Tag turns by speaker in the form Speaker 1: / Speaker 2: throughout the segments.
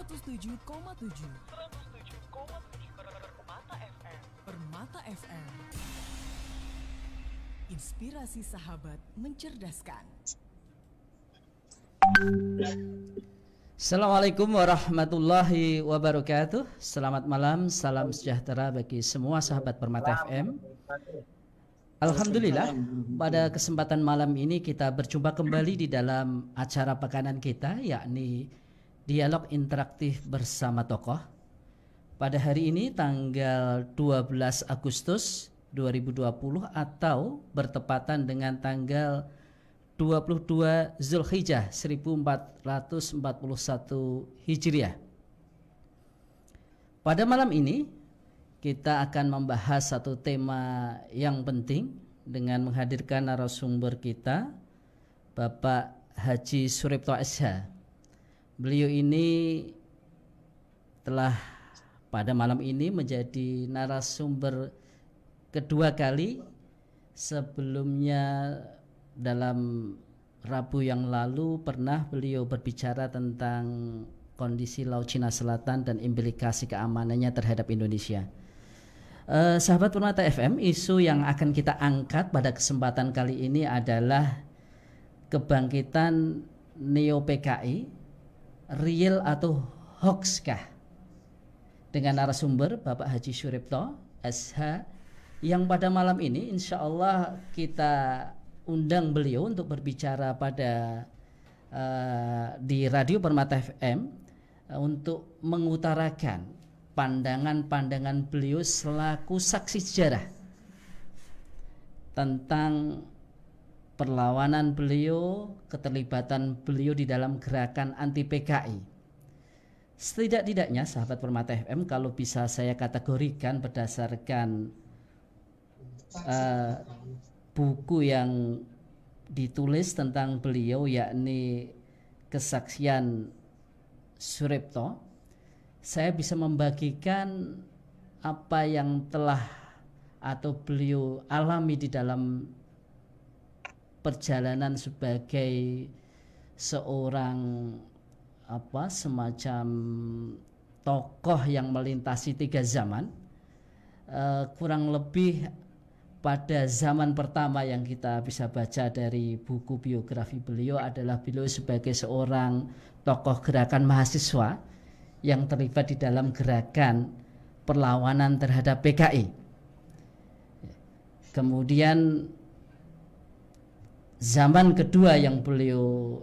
Speaker 1: 107,7 Permata FM. Inspirasi sahabat mencerdaskan.
Speaker 2: Assalamualaikum warahmatullahi wabarakatuh. Selamat malam, salam sejahtera bagi semua sahabat Permata FM. Alhamdulillah, pada kesempatan malam ini kita berjumpa kembali di dalam acara pekanan kita, yakni Dialog Interaktif Bersama Tokoh. Pada hari ini tanggal 12 Agustus 2020 atau bertepatan dengan tanggal 22 Zulhijjah 1441 Hijriah. Pada malam ini kita akan membahas satu tema yang penting dengan menghadirkan narasumber kita, Bapak Haji Suripto SH. Beliau ini telah pada malam ini menjadi narasumber kedua kali. Sebelumnya dalam Rabu yang lalu pernah beliau berbicara tentang kondisi Laut Cina Selatan dan implikasi keamanannya terhadap Indonesia. Sahabat Permata FM, isu yang akan kita angkat pada kesempatan kali ini adalah kebangkitan Neo PKI, real atau hoax kah? Dengan narasumber Bapak Haji Suripto SH, yang pada malam ini insya Allah kita undang beliau untuk berbicara pada di Radio Permata FM untuk mengutarakan pandangan-pandangan beliau selaku saksi sejarah tentang perlawanan beliau, keterlibatan beliau di dalam gerakan anti PKI. Setidak-tidaknya sahabat Permata FM, kalau bisa saya kategorikan berdasarkan buku yang ditulis tentang beliau, yakni Kesaksian Suripto, saya bisa membagikan apa yang telah atau beliau alami di dalam perjalanan sebagai seorang semacam tokoh yang melintasi 3 zaman, kurang lebih pada zaman pertama yang kita bisa baca dari buku biografi beliau adalah beliau sebagai seorang tokoh gerakan mahasiswa yang terlibat di dalam gerakan perlawanan terhadap PKI. Kemudian zaman kedua yang beliau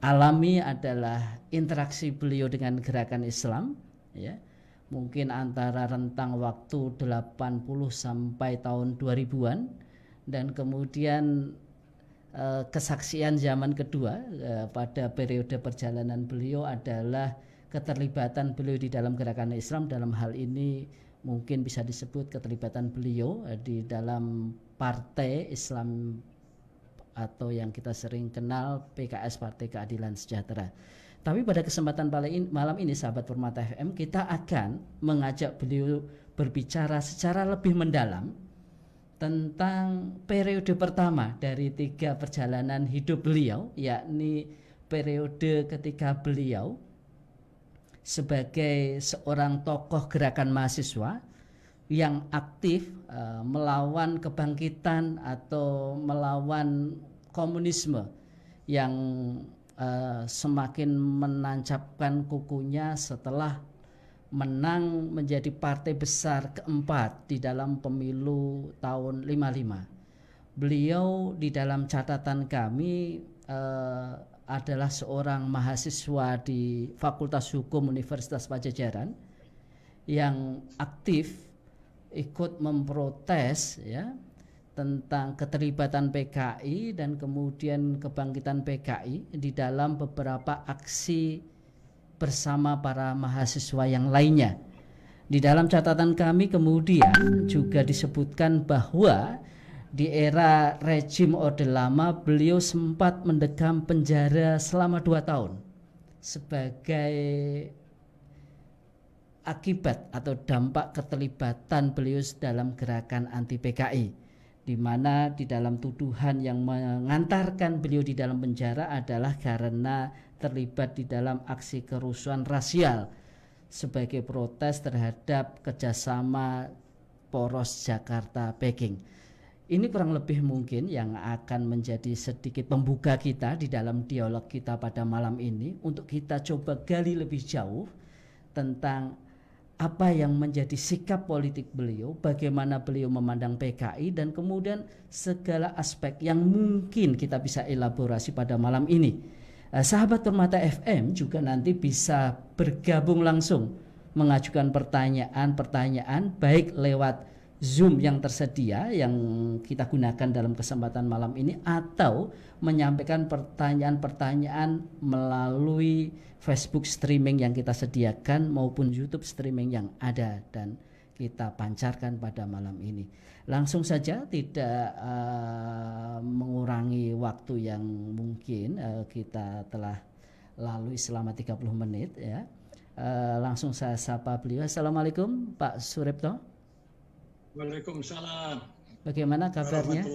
Speaker 2: alami adalah interaksi beliau dengan gerakan Islam, ya. Mungkin antara rentang waktu 80 sampai tahun 2000-an, dan kemudian kesaksian zaman kedua pada periode perjalanan beliau adalah keterlibatan beliau di dalam gerakan Islam. Dalam hal ini mungkin bisa disebut keterlibatan beliau di dalam Partai Islam atau yang kita sering kenal PKS, Partai Keadilan Sejahtera. Tapi pada kesempatan malam ini sahabat Permata FM, kita akan mengajak beliau berbicara secara lebih mendalam tentang periode pertama dari 3 perjalanan hidup beliau, yakni periode ketika beliau sebagai seorang tokoh gerakan mahasiswa yang aktif melawan kebangkitan atau melawan komunisme yang semakin menancapkan kukunya setelah menang menjadi partai besar keempat di dalam pemilu tahun 55. Beliau di dalam catatan kami adalah seorang mahasiswa di Fakultas Hukum Universitas Padjadjaran yang aktif ikut memprotes, ya, tentang keterlibatan PKI dan kemudian kebangkitan PKI di dalam beberapa aksi bersama para mahasiswa yang lainnya. Di dalam catatan kami kemudian juga disebutkan bahwa di era rejim Orde Lama beliau sempat mendekam penjara selama 2 tahun sebagai akibat atau dampak keterlibatan beliau dalam gerakan anti PKI, di mana di dalam tuduhan yang mengantarkan beliau di dalam penjara adalah karena terlibat di dalam aksi kerusuhan rasial sebagai protes terhadap kerjasama poros Jakarta-Peking. Ini kurang lebih mungkin yang akan menjadi sedikit pembuka kita di dalam dialog kita pada malam ini, untuk kita coba gali lebih jauh tentang apa yang menjadi sikap politik beliau, bagaimana beliau memandang PKI, dan kemudian segala aspek yang mungkin kita bisa elaborasi pada malam ini. Sahabat Permata FM juga nanti bisa bergabung langsung, mengajukan pertanyaan-pertanyaan baik lewat Zoom yang tersedia yang kita gunakan dalam kesempatan malam ini, atau menyampaikan pertanyaan-pertanyaan melalui Facebook streaming yang kita sediakan maupun YouTube streaming yang ada dan kita pancarkan pada malam ini. Langsung saja, tidak mengurangi waktu yang mungkin kita telah lalui selama 30 menit ya. Langsung saya sapa beliau. Assalamualaikum Pak Suripto.
Speaker 3: Waalaikumsalam.
Speaker 2: Bagaimana kabarnya?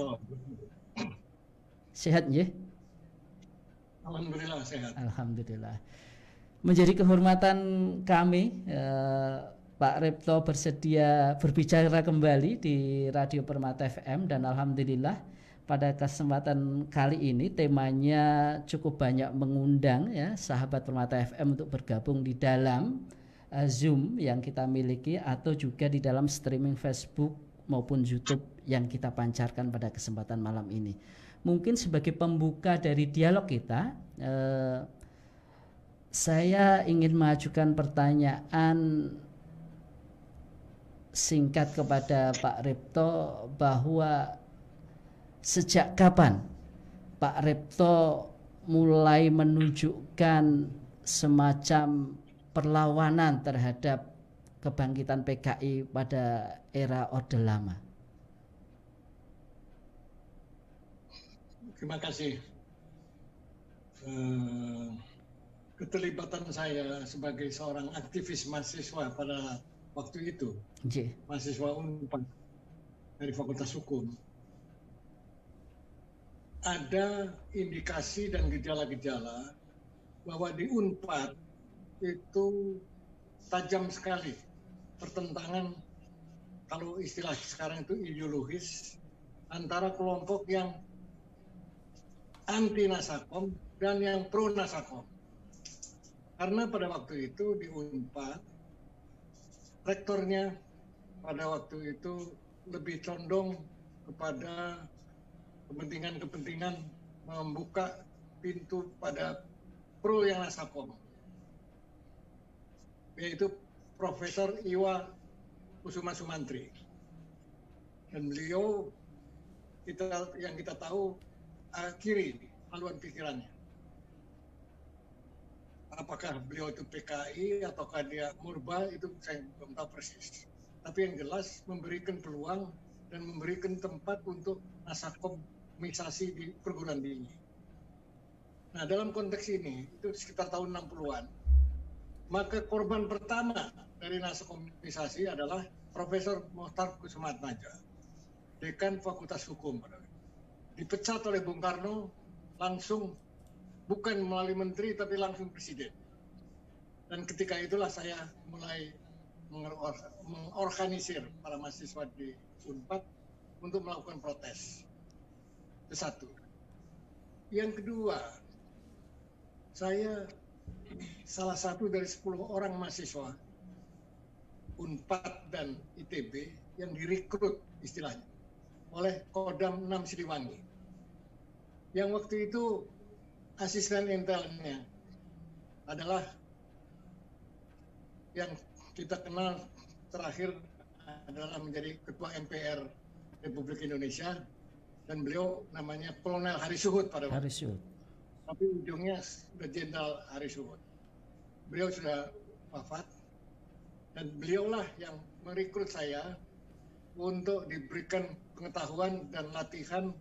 Speaker 2: Sehat ya?
Speaker 3: Alhamdulillah sehat.
Speaker 2: Alhamdulillah. Menjadi kehormatan kami, Pak Repto bersedia berbicara kembali di Radio Permata FM, dan alhamdulillah pada kesempatan kali ini temanya cukup banyak mengundang ya sahabat Permata FM untuk bergabung di dalam Zoom yang kita miliki, atau juga di dalam streaming Facebook maupun YouTube yang kita pancarkan pada kesempatan malam ini. Mungkin sebagai pembuka dari dialog kita, saya ingin mengajukan pertanyaan singkat kepada Pak Repto, bahwa sejak kapan Pak Repto mulai menunjukkan semacam perlawanan terhadap kebangkitan PKI pada era Orde Lama?
Speaker 3: Terima kasih. Keterlibatan saya sebagai seorang aktivis mahasiswa pada waktu itu, mahasiswa Unpad dari Fakultas Hukum, ada indikasi dan gejala-gejala bahwa di Unpad itu tajam sekali pertentangan, kalau istilah sekarang itu ideologis, antara kelompok yang anti Nasakom dan yang pro Nasakom. Karena pada waktu itu di Unpad, rektornya pada waktu itu lebih condong kepada kepentingan-kepentingan membuka pintu pada pro yang Nasakom, yaitu Profesor Iwa Kusuma Sumantri. Dan beliau yang kita tahu kiri haluan pikirannya. Apakah beliau itu PKI ataukah dia murba, itu saya belum tahu persis. Tapi yang jelas memberikan peluang dan memberikan tempat untuk nasakomisasi di perguruan tinggi. Nah, dalam konteks ini itu sekitar tahun 60-an, maka korban pertama dari nasakomisasi adalah Profesor Mohtar Kusumatmaja, Dekan Fakultas Hukum. Dipecat oleh Bung Karno langsung, bukan melalui menteri tapi langsung presiden. Dan ketika itulah saya mulai mengorganisir para mahasiswa di Unpad untuk melakukan protes. Itu satu. Yang kedua, saya salah satu dari 10 orang mahasiswa Unpad dan ITB yang direkrut istilahnya oleh Kodam 6 Siliwangi, yang waktu itu asisten intelnya adalah yang kita kenal terakhir adalah menjadi Ketua MPR Republik Indonesia, dan beliau namanya Kolonel Hari Suhut pada waktu itu. Tapi ujungnya sudah Jenderal Hari Suhut. Beliau sudah wafat, dan beliaulah yang merekrut saya untuk diberikan pengetahuan dan latihan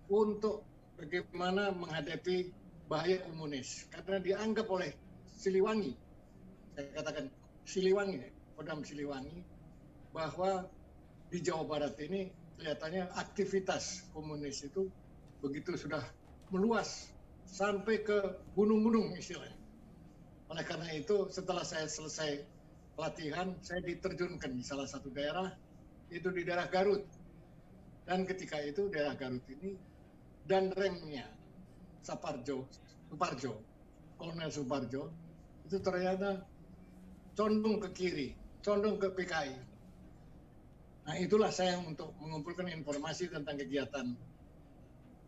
Speaker 3: untuk bagaimana menghadapi bahaya komunis. Karena dianggap oleh Siliwangi, saya katakan Siliwangi, Kodam Siliwangi, bahwa di Jawa Barat ini kelihatannya aktivitas komunis itu begitu sudah meluas sampai ke gunung-gunung istilahnya. Oleh karena itu setelah saya selesai pelatihan, saya diterjunkan di salah satu daerah, itu di daerah Garut. Dan ketika itu daerah Garut ini dan remnya Suparjo, Kolonel Suparjo, itu ternyata condong ke kiri, condong ke PKI. Nah itulah saya untuk mengumpulkan informasi tentang kegiatan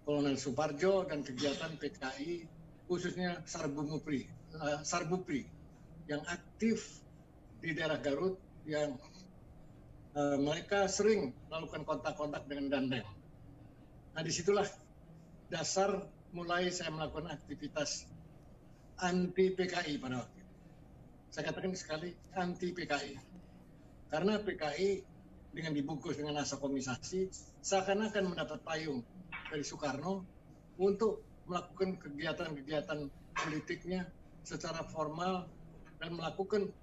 Speaker 3: Kolonel Suparjo dan kegiatan PKI, khususnya Sarbupri yang aktif di daerah Garut, yang mereka sering melakukan kontak-kontak dengan Dandeng. Nah disitulah dasar mulai saya melakukan aktivitas anti PKI pada waktu itu. Saya katakan sekali anti PKI. Karena PKI dengan dibungkus dengan asa komisasi seakan-akan mendapat payung dari Soekarno untuk melakukan kegiatan-kegiatan politiknya secara formal dan melakukan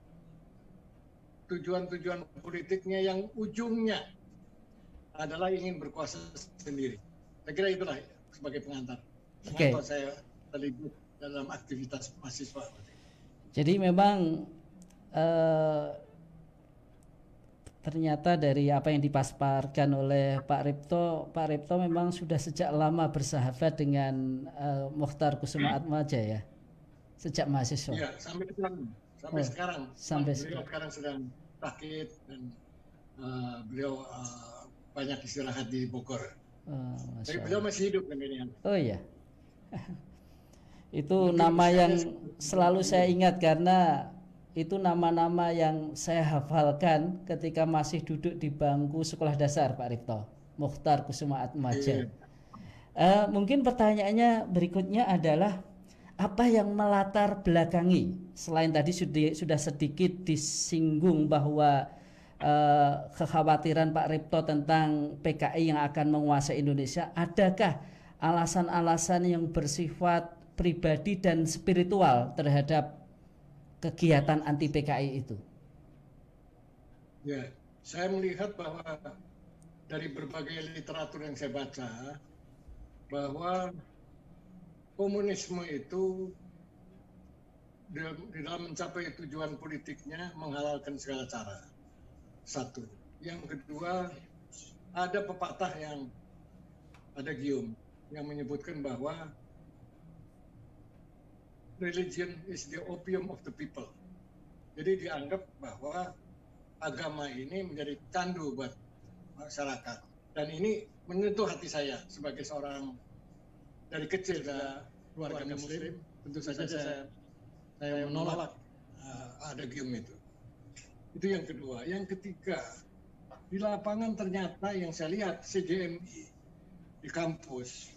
Speaker 3: tujuan-tujuan politiknya yang ujungnya adalah ingin berkuasa sendiri. Saya kira itulah sebagai pengantar. Mengapa saya terlibat dalam aktivitas mahasiswa.
Speaker 2: Jadi memang ternyata dari apa yang dipasparkan oleh Pak Ripto memang sudah sejak lama bersahabat dengan Mokhtar Kusumaatmadja ya, sejak mahasiswa.
Speaker 3: Iya, sampai sekarang. Beliau sekarang sedang sakit dan beliau banyak istirahat di Bogor. Tapi beliau masih hidup kan ini.
Speaker 2: Oh iya. Itu nama yang selalu saya ingat karena itu nama-nama yang saya hafalkan ketika masih duduk di bangku sekolah dasar, Pak Ripto. Mokhtar Kusumaatmadja. Mungkin pertanyaannya berikutnya adalah apa yang melatar belakangi, selain tadi sudah sedikit disinggung bahwa kekhawatiran Pak Ripto tentang PKI yang akan menguasai Indonesia, adakah alasan-alasan yang bersifat pribadi dan spiritual terhadap kegiatan anti PKI itu?
Speaker 3: Ya, saya melihat bahwa dari berbagai literatur yang saya baca bahwa komunisme itu di dalam mencapai tujuan politiknya menghalalkan segala cara. Satu. Yang kedua, ada pepatah yang ada gium yang menyebutkan bahwa religion is the opium of the people. Jadi dianggap bahwa agama ini menjadi candu buat masyarakat. Dan ini menyentuh hati saya sebagai seorang dari kecil keluarga Muslim. Tentu saja saya menolak ada gium itu. Itu yang kedua. Yang ketiga, di lapangan ternyata yang saya lihat CJMI di kampus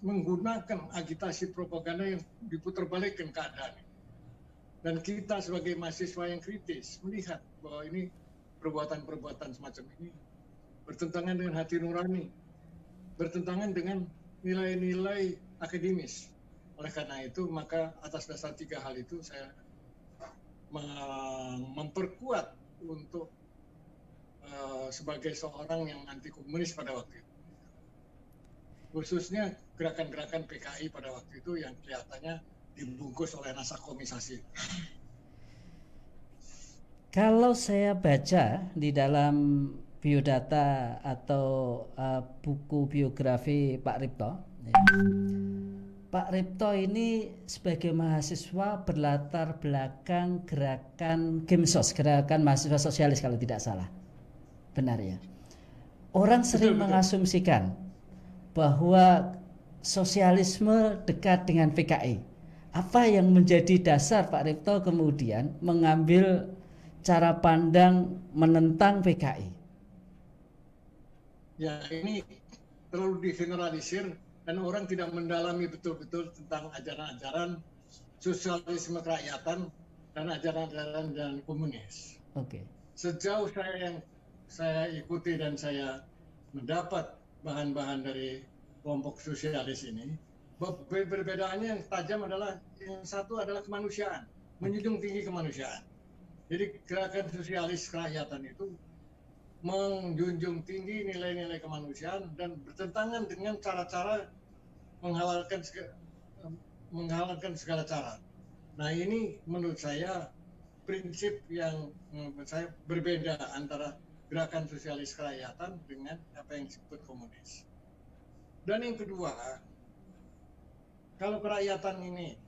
Speaker 3: menggunakan agitasi propaganda yang diputarbalikkan keadaan. Dan kita sebagai mahasiswa yang kritis melihat bahwa ini perbuatan-perbuatan semacam ini bertentangan dengan hati nurani, bertentangan dengan nilai-nilai akademis. Oleh karena itu, maka atas dasar 3 hal itu saya memperkuat untuk sebagai seorang yang anti komunis pada waktu itu. Khususnya gerakan-gerakan PKI pada waktu itu yang kelihatannya dibungkus oleh naskah komisasi.
Speaker 2: Kalau saya baca di dalam biodata atau buku biografi Pak Ripto, ya, Pak Ripto ini sebagai mahasiswa berlatar belakang gerakan Gemsos, gerakan mahasiswa sosialis kalau tidak salah. Benar ya? Orang sering mengasumsikan bahwa sosialisme dekat dengan PKI. Apa yang menjadi dasar Pak Ripto kemudian mengambil cara pandang menentang PKI?
Speaker 3: Ya, ini terlalu digeneralisir dan orang tidak mendalami betul-betul tentang ajaran-ajaran sosialisme kerakyatan dan ajaran-ajaran dan komunis.
Speaker 2: Oke.
Speaker 3: Sejauh yang saya ikuti dan saya mendapat bahan-bahan dari kelompok sosialis ini, perbedaannya yang tajam adalah yang satu adalah kemanusiaan, menjunjung tinggi kemanusiaan. Jadi gerakan sosialis kerakyatan itu menjunjung tinggi nilai-nilai kemanusiaan dan bertentangan dengan cara-cara menghalalkan segala cara. Nah, ini menurut saya prinsip yang menurut saya berbeda antara gerakan sosialis kerakyatan dengan apa yang disebut komunis. Dan yang kedua, kalau kerakyatan ini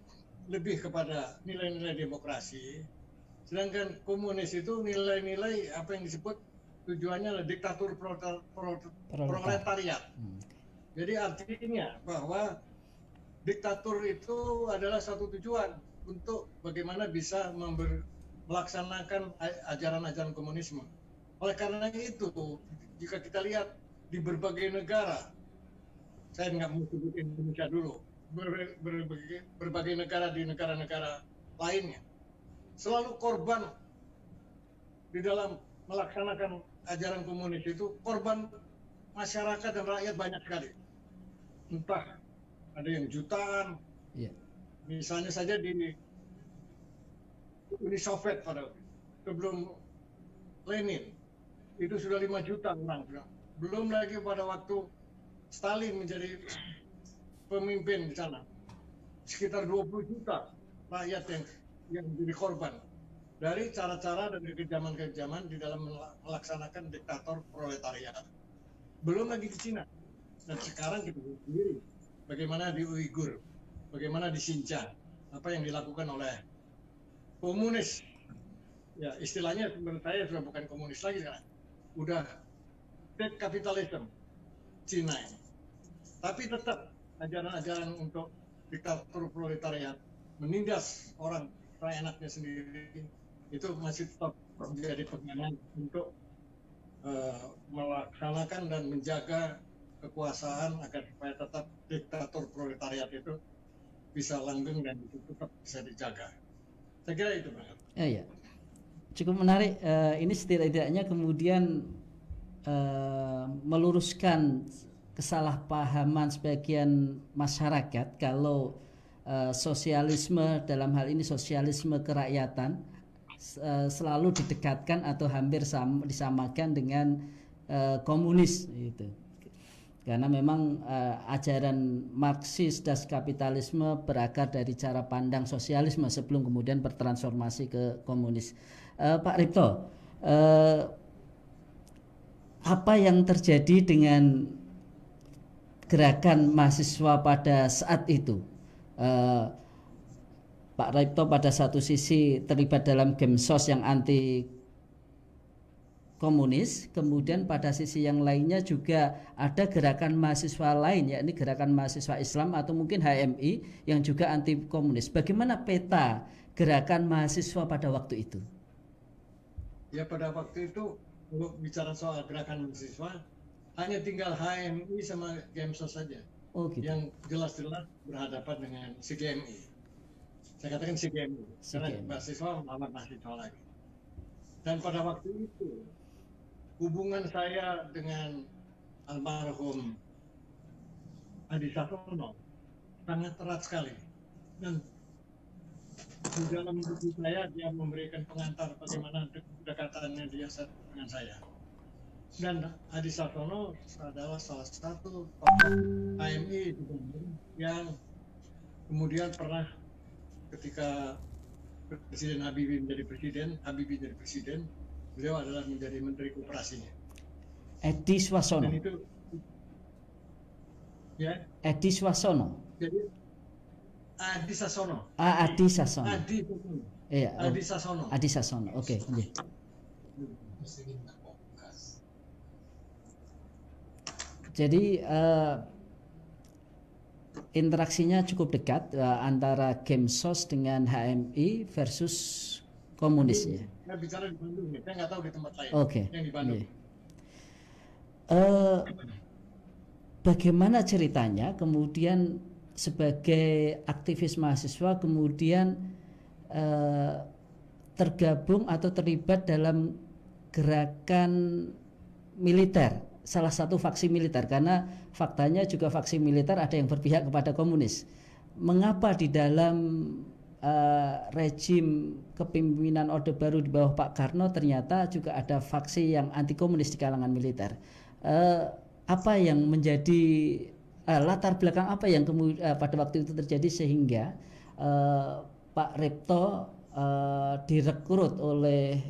Speaker 3: lebih kepada nilai-nilai demokrasi, sedangkan komunis itu nilai-nilai apa yang disebut tujuannya adalah diktatur proletariat. Jadi artinya bahwa diktatur itu adalah satu tujuan untuk bagaimana bisa melaksanakan ajaran-ajaran komunisme. Oleh karena itu, jika kita lihat di berbagai negara, saya nggak mau sebut Indonesia dulu, berbagai negara di negara-negara lainnya, selalu korban di dalam melaksanakan ajaran komunis itu, korban masyarakat dan rakyat banyak sekali. Entah ada yang jutaan, misalnya saja di Uni Soviet pada sebelum Lenin itu sudah 5 juta orang, belum lagi pada waktu Stalin menjadi pemimpin di sana, sekitar 20 juta rakyat yang jadi korban dari cara-cara dan kekejaman-kekejaman di dalam melaksanakan diktator proletariat. Belum lagi di Cina, dan sekarang kita lihat sendiri bagaimana di Uighur, bagaimana di Xinjiang, apa yang dilakukan oleh komunis. Ya, istilahnya menurut saya sudah bukan komunis lagi sekarang, udah state capitalism Cina ini. Tapi tetap ajaran-ajaran untuk diktator proletariat, menindas orang rakyatnya sendiri, itu masih tetap menjadi pegangan untuk melaksanakan dan menjaga kekuasaan agar supaya tetap diktator proletariat itu bisa langgeng dan itu tetap bisa dijaga. Saya kira itu, Bang.
Speaker 2: Ya. Cukup menarik. Ini setidaknya kemudian meluruskan kesalahpahaman sebagian masyarakat kalau sosialisme, dalam hal ini sosialisme kerakyatan, selalu didekatkan atau hampir disamakan dengan komunis gitu. Karena memang ajaran Marxis dan kapitalisme berakar dari cara pandang sosialisme sebelum kemudian bertransformasi ke komunis. Pak Ripto, apa yang terjadi dengan gerakan mahasiswa pada saat itu? Pak Ripto pada satu sisi terlibat dalam Gemsos yang anti komunis, kemudian pada sisi yang lainnya juga ada gerakan mahasiswa lain, yakni gerakan mahasiswa Islam atau mungkin HMI yang juga anti komunis. Bagaimana peta gerakan mahasiswa pada waktu itu?
Speaker 3: Ya, pada waktu itu kalau bicara soal gerakan mahasiswa hanya tinggal HMI sama Gemsos saja.
Speaker 2: Oh, gitu.
Speaker 3: Yang jelas-jelas berhadapan dengan CGMI. Saya katakan CGMI, karena mahasiswa melawan mahasiswa lagi. Dan pada waktu itu hubungan saya dengan almarhum Adi Sasono sangat erat sekali. Dan di dalam buku saya dia memberikan pengantar bagaimana kedekatannya dia dengan saya. Dan Adi Sasono adalah salah satu tokoh HMI yang kemudian pernah ketika Habibie menjadi presiden, beliau adalah menjadi menteri koperasinya.
Speaker 2: Edi Swasono.
Speaker 3: Dan itu, ya.
Speaker 2: Edi Swasono.
Speaker 3: Jadi Adi Sasono.
Speaker 2: Adi Sasono.
Speaker 3: Adi Sasono.
Speaker 2: Iya.
Speaker 3: Adi Sasono.
Speaker 2: Adi Sasono. Oke. Jadi interaksinya cukup dekat antara Gemsos dengan HMI versus komunis ya.
Speaker 3: Saya bicara di Bandung, saya nggak tahu di tempat lain.
Speaker 2: Oke.
Speaker 3: Yang di Bandung.
Speaker 2: Bagaimana ceritanya kemudian sebagai aktivis mahasiswa kemudian tergabung atau terlibat dalam gerakan militer, salah satu faksi militer, karena faktanya juga faksi militer ada yang berpihak kepada komunis. Mengapa di dalam rejim kepemimpinan Orde Baru di bawah Pak Karno ternyata juga ada faksi yang anti komunis di kalangan militer? Apa yang menjadi latar belakang apa yang pada waktu itu terjadi sehingga Pak Repto direkrut oleh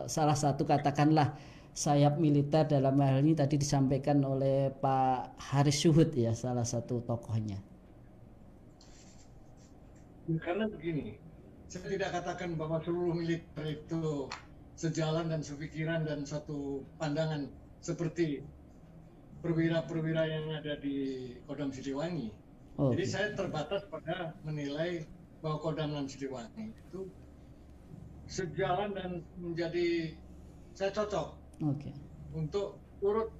Speaker 2: salah satu katakanlah sayap militer, dalam hal ini tadi disampaikan oleh Pak Haris Syuhud ya, salah satu tokohnya.
Speaker 3: Karena begini, saya tidak katakan bahwa seluruh militer itu sejalan dan sepikiran dan satu pandangan seperti perwira-perwira yang ada di Kodam Siliwangi. Jadi saya terbatas pada menilai bahwa Kodam dan Siliwangi itu sejalan dan menjadi saya cocok untuk turut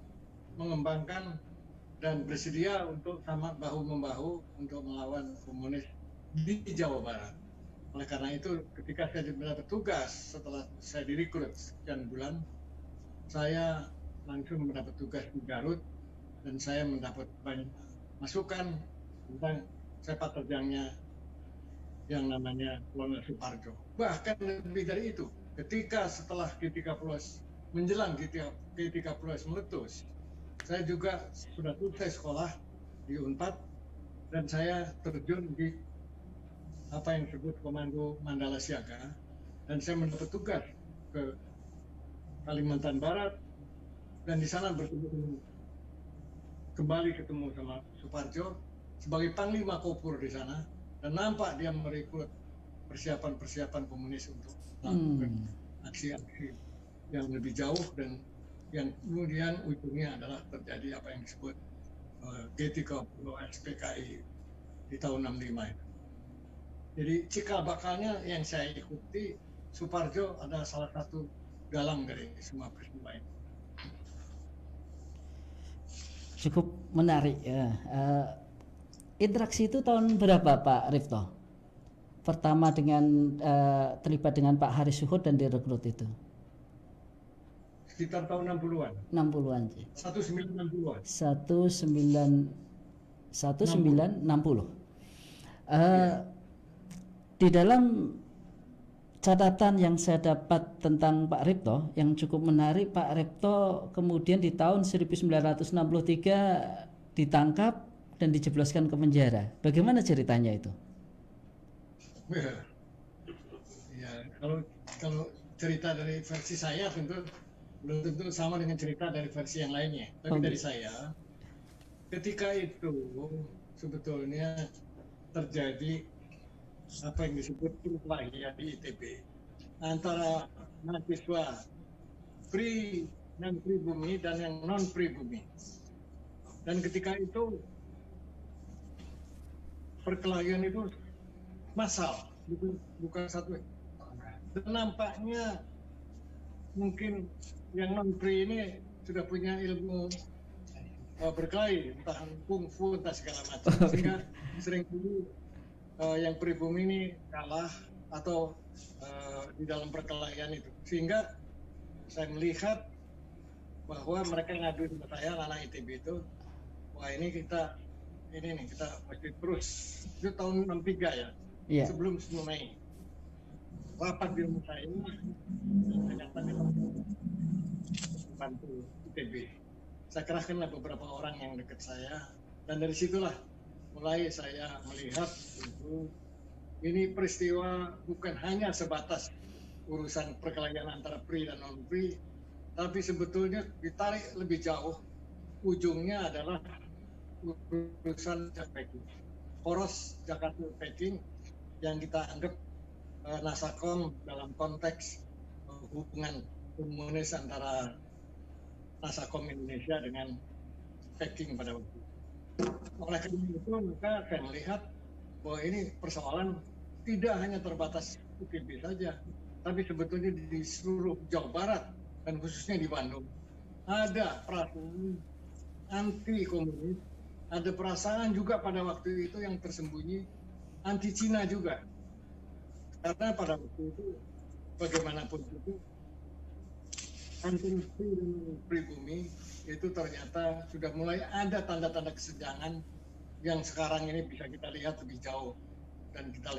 Speaker 3: mengembangkan dan bersedia untuk sama bahu-membahu untuk melawan komunis di Jawa Barat. Oleh karena itu, ketika saya mendapat tugas setelah saya direkrut sekian bulan, saya langsung mendapat tugas di Garut dan saya mendapat banyak masukan tentang sepak terjangnya yang namanya Kolonel Suparjo. Bahkan lebih dari itu, setelah G30S menjelang G30S meletus, saya juga sudah selesai sekolah di Unpad dan saya terjun di apa yang disebut Komando Mandala Siaga, dan saya mendapat tugas ke Kalimantan Barat dan di sana kembali ketemu sama Suparjo sebagai Panglima Kopur di sana, dan nampak dia merekrut persiapan komunis untuk melakukan aksi-aksi yang lebih jauh dan yang kemudian ujungnya adalah terjadi apa yang disebut G30S PKI di tahun 65 itu. Jadi cikal bakalnya yang saya ikuti, Suparjo adalah salah satu dalang dari semua peristiwa ini.
Speaker 2: Cukup menarik ya. Interaksi itu tahun berapa Pak Rifto? Pertama dengan terlibat dengan Pak Haris Syuhud dan direkrut itu?
Speaker 3: Sekitar tahun 60-an.
Speaker 2: 60-an sih.
Speaker 3: 1960-an.
Speaker 2: 1960. Di dalam catatan yang saya dapat tentang Pak Repto yang cukup menarik, Pak Repto kemudian di tahun 1963 ditangkap dan dijebloskan ke penjara. Bagaimana ceritanya itu?
Speaker 3: Ya, kalau cerita dari versi saya tentu belum tentu sama dengan cerita dari versi yang lainnya. Tapi dari saya, ketika itu sebetulnya terjadi apa yang disebut perkelahian di ITB antara mahasiswa pribumi dan yang non pribumi, dan ketika itu perkelahian itu massal, bukan satu, dan nampaknya mungkin yang non pri ini sudah punya ilmu berkelahi, entah kungfu entah segala macam, sehingga sering dulu yang pribumi ini kalah atau di dalam perkelahian itu, sehingga saya melihat bahwa mereka ngadu sama saya, anak ITB itu, wah ini kita mesti terus. Itu tahun 63 ya, sebelum Mei rapat di rumah saya ini, ternyata bantu ITB. Saya kerahkanlah beberapa orang yang dekat saya, dan dari situlah mulai saya melihat itu ini peristiwa bukan hanya sebatas urusan perkelahian antara pri dan non pri, tapi sebetulnya ditarik lebih jauh, ujungnya adalah urusan packing, poros Jakarta packing yang kita anggap Nasakom dalam konteks hubungan komunis antara Nasakom Indonesia dengan packing pada waktu itu. Oleh karena itu, maka saya melihat bahwa ini persoalan tidak hanya terbatas ITB saja, tapi sebetulnya di seluruh Jawa Barat dan khususnya di Bandung ada perasaan anti komunis, ada perasaan juga pada waktu itu yang tersembunyi anti Cina juga, karena pada waktu itu bagaimanapun itu anti pribumi itu ternyata sudah mulai ada tanda-tanda kesenjangan yang sekarang ini bisa kita lihat lebih jauh dan kita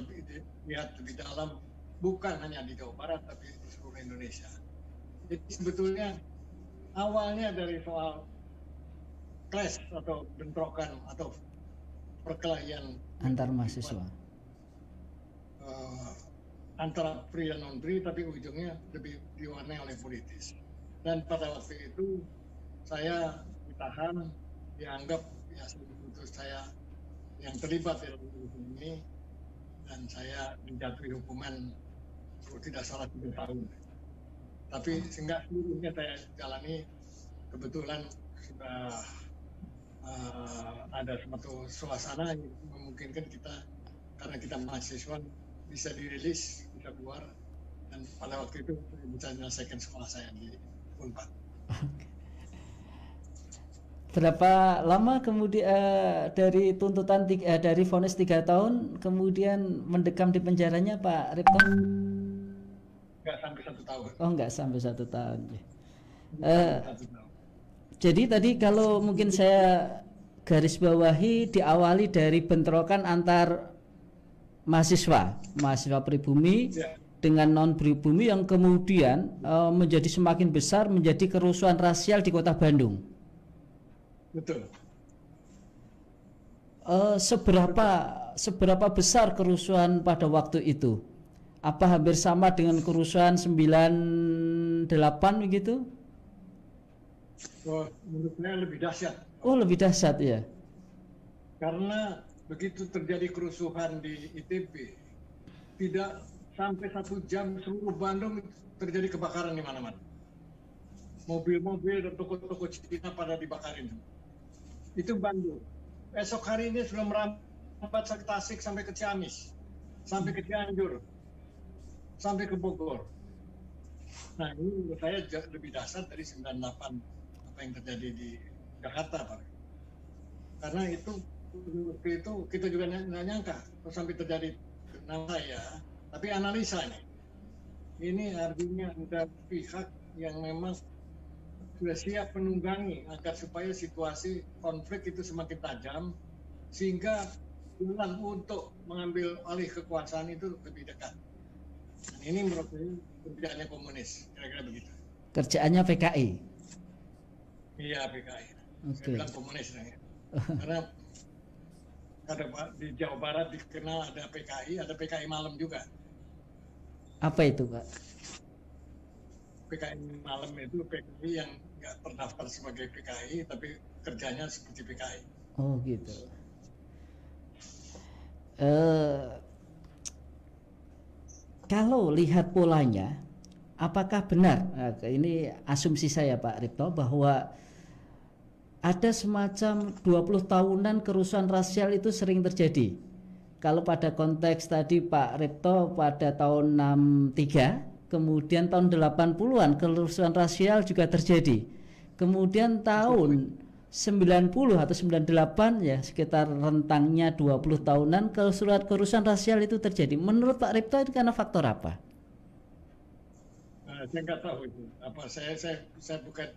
Speaker 3: lihat lebih dalam, bukan hanya di Jawa Barat tapi di seluruh Indonesia. Jadi sebetulnya awalnya dari soal clash atau bentrokan atau perkelahian
Speaker 2: antar mahasiswa
Speaker 3: antara PRI dan non-PRI, tapi ujungnya lebih diwarnai oleh politis. Dan pada waktu itu saya ditahan, dianggap ya sebetulnya saya yang terlibat dalam ini, dan saya dijatuhi hukuman kalau tidak salah 3 tahun. Tapi sehingga seluruhnya saya jalani, kebetulan sudah ada suatu suasana yang memungkinkan kita, karena kita mahasiswa, bisa dirilis, bisa keluar, dan pada waktu itu saya bisa menyelesaikan sekolah saya di Unpad.
Speaker 2: Berapa lama kemudian dari tuntutan dari vonis 3 tahun kemudian mendekam di penjaranya Pak Ripto?
Speaker 3: Nggak sampai 1 tahun.
Speaker 2: Oh, nggak sampai 1 tahun. Jadi tadi kalau mungkin saya garis bawahi, diawali dari bentrokan antar mahasiswa pribumi dengan non pribumi yang kemudian menjadi semakin besar, menjadi kerusuhan rasial di Kota Bandung.
Speaker 3: Betul.
Speaker 2: Seberapa besar kerusuhan pada waktu itu? Apa hampir sama dengan kerusuhan 98 begitu?
Speaker 3: Menurut saya lebih dahsyat.
Speaker 2: Oh, lebih dahsyat ya.
Speaker 3: Karena begitu terjadi kerusuhan di ITB, tidak sampai 1 jam seluruh Bandung terjadi kebakaran di mana-mana. Mobil-mobil dan toko-toko Cina pada dibakarin. Itu Bandung. Esok hari ini sudah merambat ke Tasik sampai ke Ciamis, sampai ke Cianjur, sampai ke Bogor. Nah, ini menurut saya lebih dahsyat dari 98 apa yang terjadi di Jakarta, Pak. Karena itu kita juga nggak nyangka sampai terjadi nama ya. Tapi analisa nih, ini artinya ada pihak yang memang sudah siap menunggangi agar supaya situasi konflik itu semakin tajam, sehingga jalan untuk mengambil alih kekuasaan itu lebih dekat. Dan ini menurut saya kerjaannya komunis, kira-kira begitu.
Speaker 2: Kerjaannya PKI?
Speaker 3: Iya, PKI.
Speaker 2: Okay.
Speaker 3: Saya bilang komunis. Ya. Karena di Jawa Barat dikenal ada PKI malam juga.
Speaker 2: Apa itu, Pak?
Speaker 3: PKI malam itu PKI yang nggak terdaftar sebagai PKI, tapi kerjanya seperti PKI.
Speaker 2: Oh gitu. Kalau lihat polanya, apakah benar? Nah, ini asumsi saya Pak Ripto, bahwa ada semacam 20 tahunan kerusuhan rasial itu sering terjadi. Kalau pada konteks tadi Pak Ripto pada tahun 63, kemudian tahun 80-an kerusuhan rasial juga terjadi. Kemudian tahun 90 atau 98 ya, sekitar rentangnya 20 tahunan kerusuhan rasial itu terjadi. Menurut Pak Ripto itu karena faktor apa?
Speaker 3: Saya nggak tahu itu. Apa saya bukan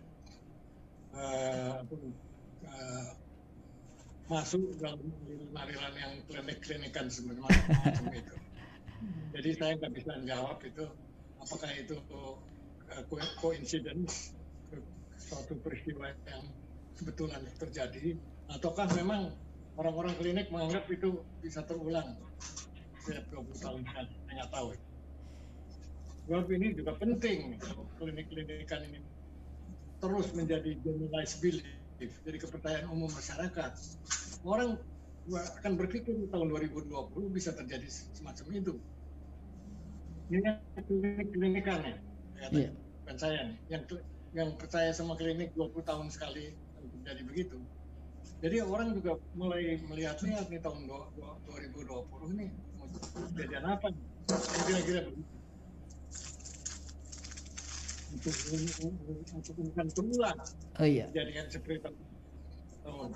Speaker 3: masuk dalam aliran yang klinik-klinikan semacam itu. Jadi saya nggak bisa menjawab itu. Apakah itu coincidence, suatu peristiwa yang kebetulan terjadi, ataukah memang orang-orang klinik menganggap itu bisa terulang setiap 20 tahun, saya nggak tahu. Sebab ini juga penting, klinik-klinikan ini terus menjadi generalized belief, jadi kepercayaan umum masyarakat. Orang akan berpikir tahun 2020 bisa terjadi semacam itu. Ini klinik-klinikan ya, bukan saya nih, yang percaya sama klinik 20 tahun sekali terjadi begitu. Jadi orang juga mulai melihat-lihat nih tahun 2020 nih kejadian apa nih, kira-kira begitu. Untuk bukan terulang.
Speaker 2: Oh iya.
Speaker 3: Jadikan seperti tahun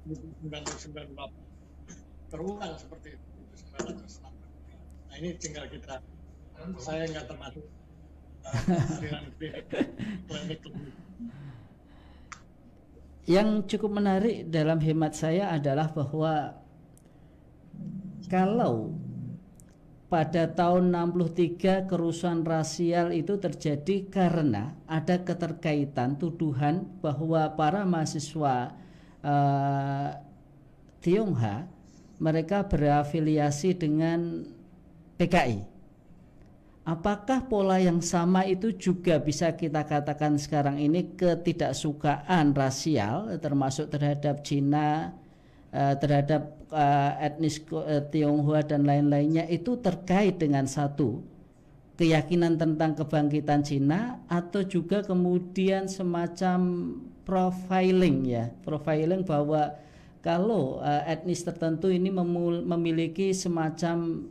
Speaker 3: 1998 terulang seperti itu 1998. Nah ini tinggal kita. Saya nggak termasuk klinik.
Speaker 2: Yang cukup menarik dalam hemat saya adalah bahwa kalau pada tahun 63 kerusuhan rasial itu terjadi karena ada keterkaitan tuduhan bahwa para mahasiswa Tionghoa mereka berafiliasi dengan PKI. Apakah pola yang sama itu juga bisa kita katakan sekarang ini ketidaksukaan rasial termasuk terhadap Cina, terhadap etnis Tionghoa dan lain-lainnya itu terkait dengan satu keyakinan tentang kebangkitan Cina atau juga kemudian semacam profiling bahwa kalau etnis tertentu ini memiliki semacam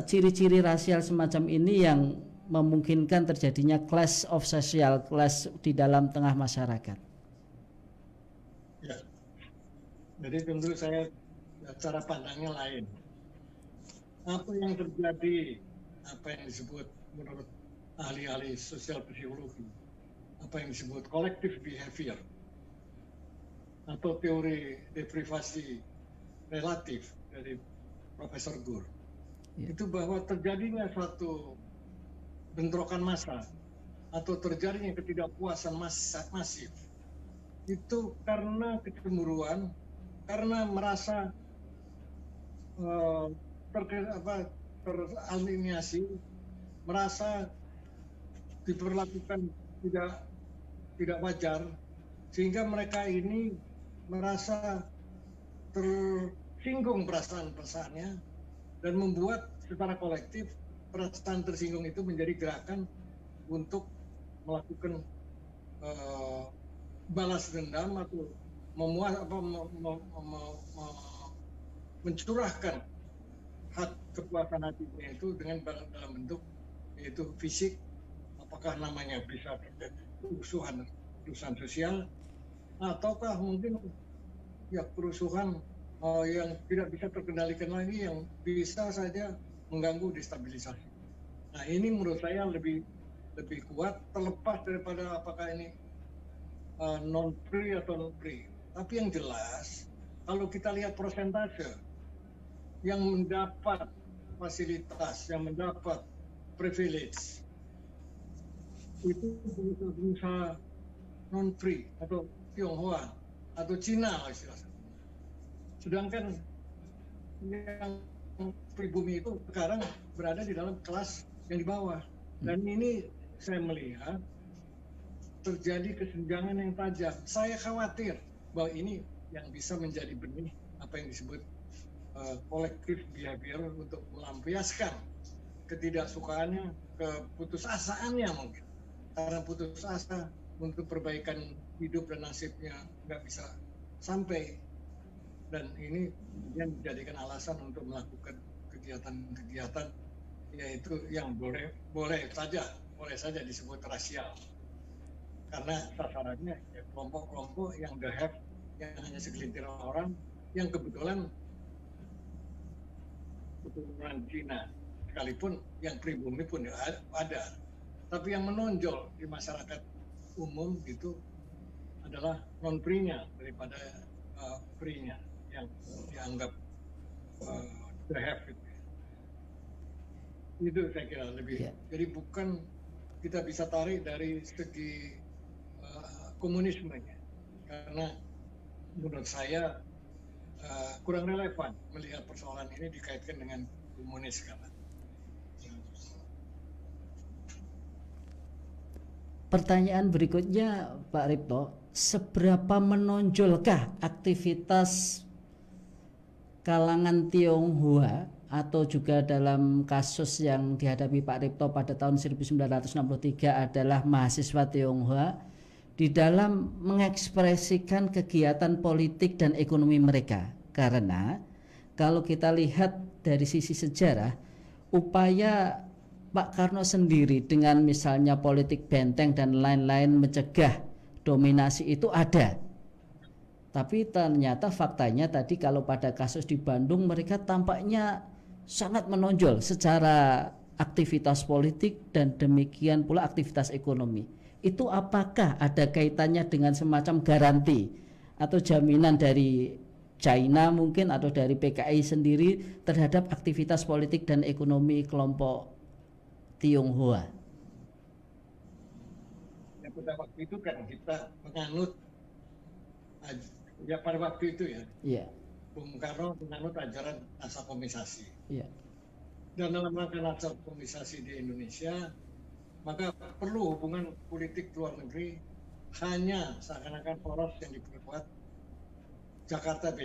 Speaker 2: ciri-ciri rasial semacam ini yang memungkinkan terjadinya clash of social class di dalam tengah masyarakat.
Speaker 3: Ya, jadi tentu saya cara pandangnya lain. Apa yang terjadi, apa yang disebut menurut ahli-ahli sosial psikologi, apa yang disebut collective behavior atau teori deprivasi relatif dari Profesor Gur, itu bahwa terjadinya suatu bentrokan massa atau terjadinya ketidakpuasan masif itu karena kecemburuan, karena merasa teraliniasi, merasa diperlakukan tidak wajar, sehingga mereka ini merasa tersinggung perasaan-perasaannya dan membuat secara kolektif perasaan tersinggung itu menjadi gerakan untuk melakukan balas dendam atau mencurahkan hak kepuasan hatinya itu dengan dalam bentuk yaitu fisik, apakah namanya bisa kerusuhan sosial ataukah mungkin ya kerusuhan yang tidak bisa terkendalikan lagi, yang bisa saja mengganggu destabilisasi. Nah, ini menurut saya lebih kuat terlepas daripada apakah ini non-free atau non-free. Tapi yang jelas kalau kita lihat persentase yang mendapat fasilitas, yang mendapat privilege itu pengusaha non-free atau Tionghoa atau Cina lah istilahnya. Sedangkan yang pribumi itu sekarang berada di dalam kelas yang di bawah. Dan ini saya melihat terjadi kesenjangan yang tajam. Saya khawatir bahwa ini yang bisa menjadi benih apa yang disebut collective behavior untuk melampiaskan ketidaksukaannya, keputusasaannya mungkin. Karena putus asa untuk perbaikan hidup dan nasibnya nggak bisa sampai. Dan ini yang dijadikan alasan untuk melakukan kegiatan-kegiatan yaitu yang boleh saja disebut rasial, karena sasarannya ya, kelompok-kelompok yang the have, yang hanya segelintir orang yang kebetulan keturunan Cina, sekalipun yang pribumi pun ada, tapi yang menonjol di masyarakat umum itu adalah non-free-nya daripada free-nya yang dianggap the have itu saya kira lebih. Jadi bukan kita bisa tarik dari segi komunismenya, karena menurut saya kurang relevan melihat persoalan ini dikaitkan dengan komunis sekarang.
Speaker 2: Pertanyaan berikutnya Pak Ripto, seberapa menonjolkah aktivitas kalangan Tionghoa atau juga dalam kasus yang dihadapi Pak Ripto pada tahun 1963 adalah mahasiswa Tionghoa di dalam mengekspresikan kegiatan politik dan ekonomi mereka? Karena kalau kita lihat dari sisi sejarah, upaya Pak Karno sendiri dengan misalnya politik benteng dan lain-lain mencegah dominasi itu ada. Tapi ternyata faktanya tadi kalau pada kasus di Bandung mereka tampaknya sangat menonjol secara aktivitas politik dan demikian pula aktivitas ekonomi. Itu apakah ada kaitannya dengan semacam garansi atau jaminan dari China mungkin atau dari PKI sendiri terhadap aktivitas politik dan ekonomi kelompok Tionghoa?
Speaker 3: Ya, pada waktu itu kan kita menganut Ya pada waktu itu ya,
Speaker 2: Iya.
Speaker 3: Bung Karno menganut ajaran nasakomisasi.
Speaker 2: Iya.
Speaker 3: Dan dalam rangka nasakomisasi di Indonesia, maka perlu hubungan politik luar negeri hanya seakan-akan poros yang diperkuat Jakarta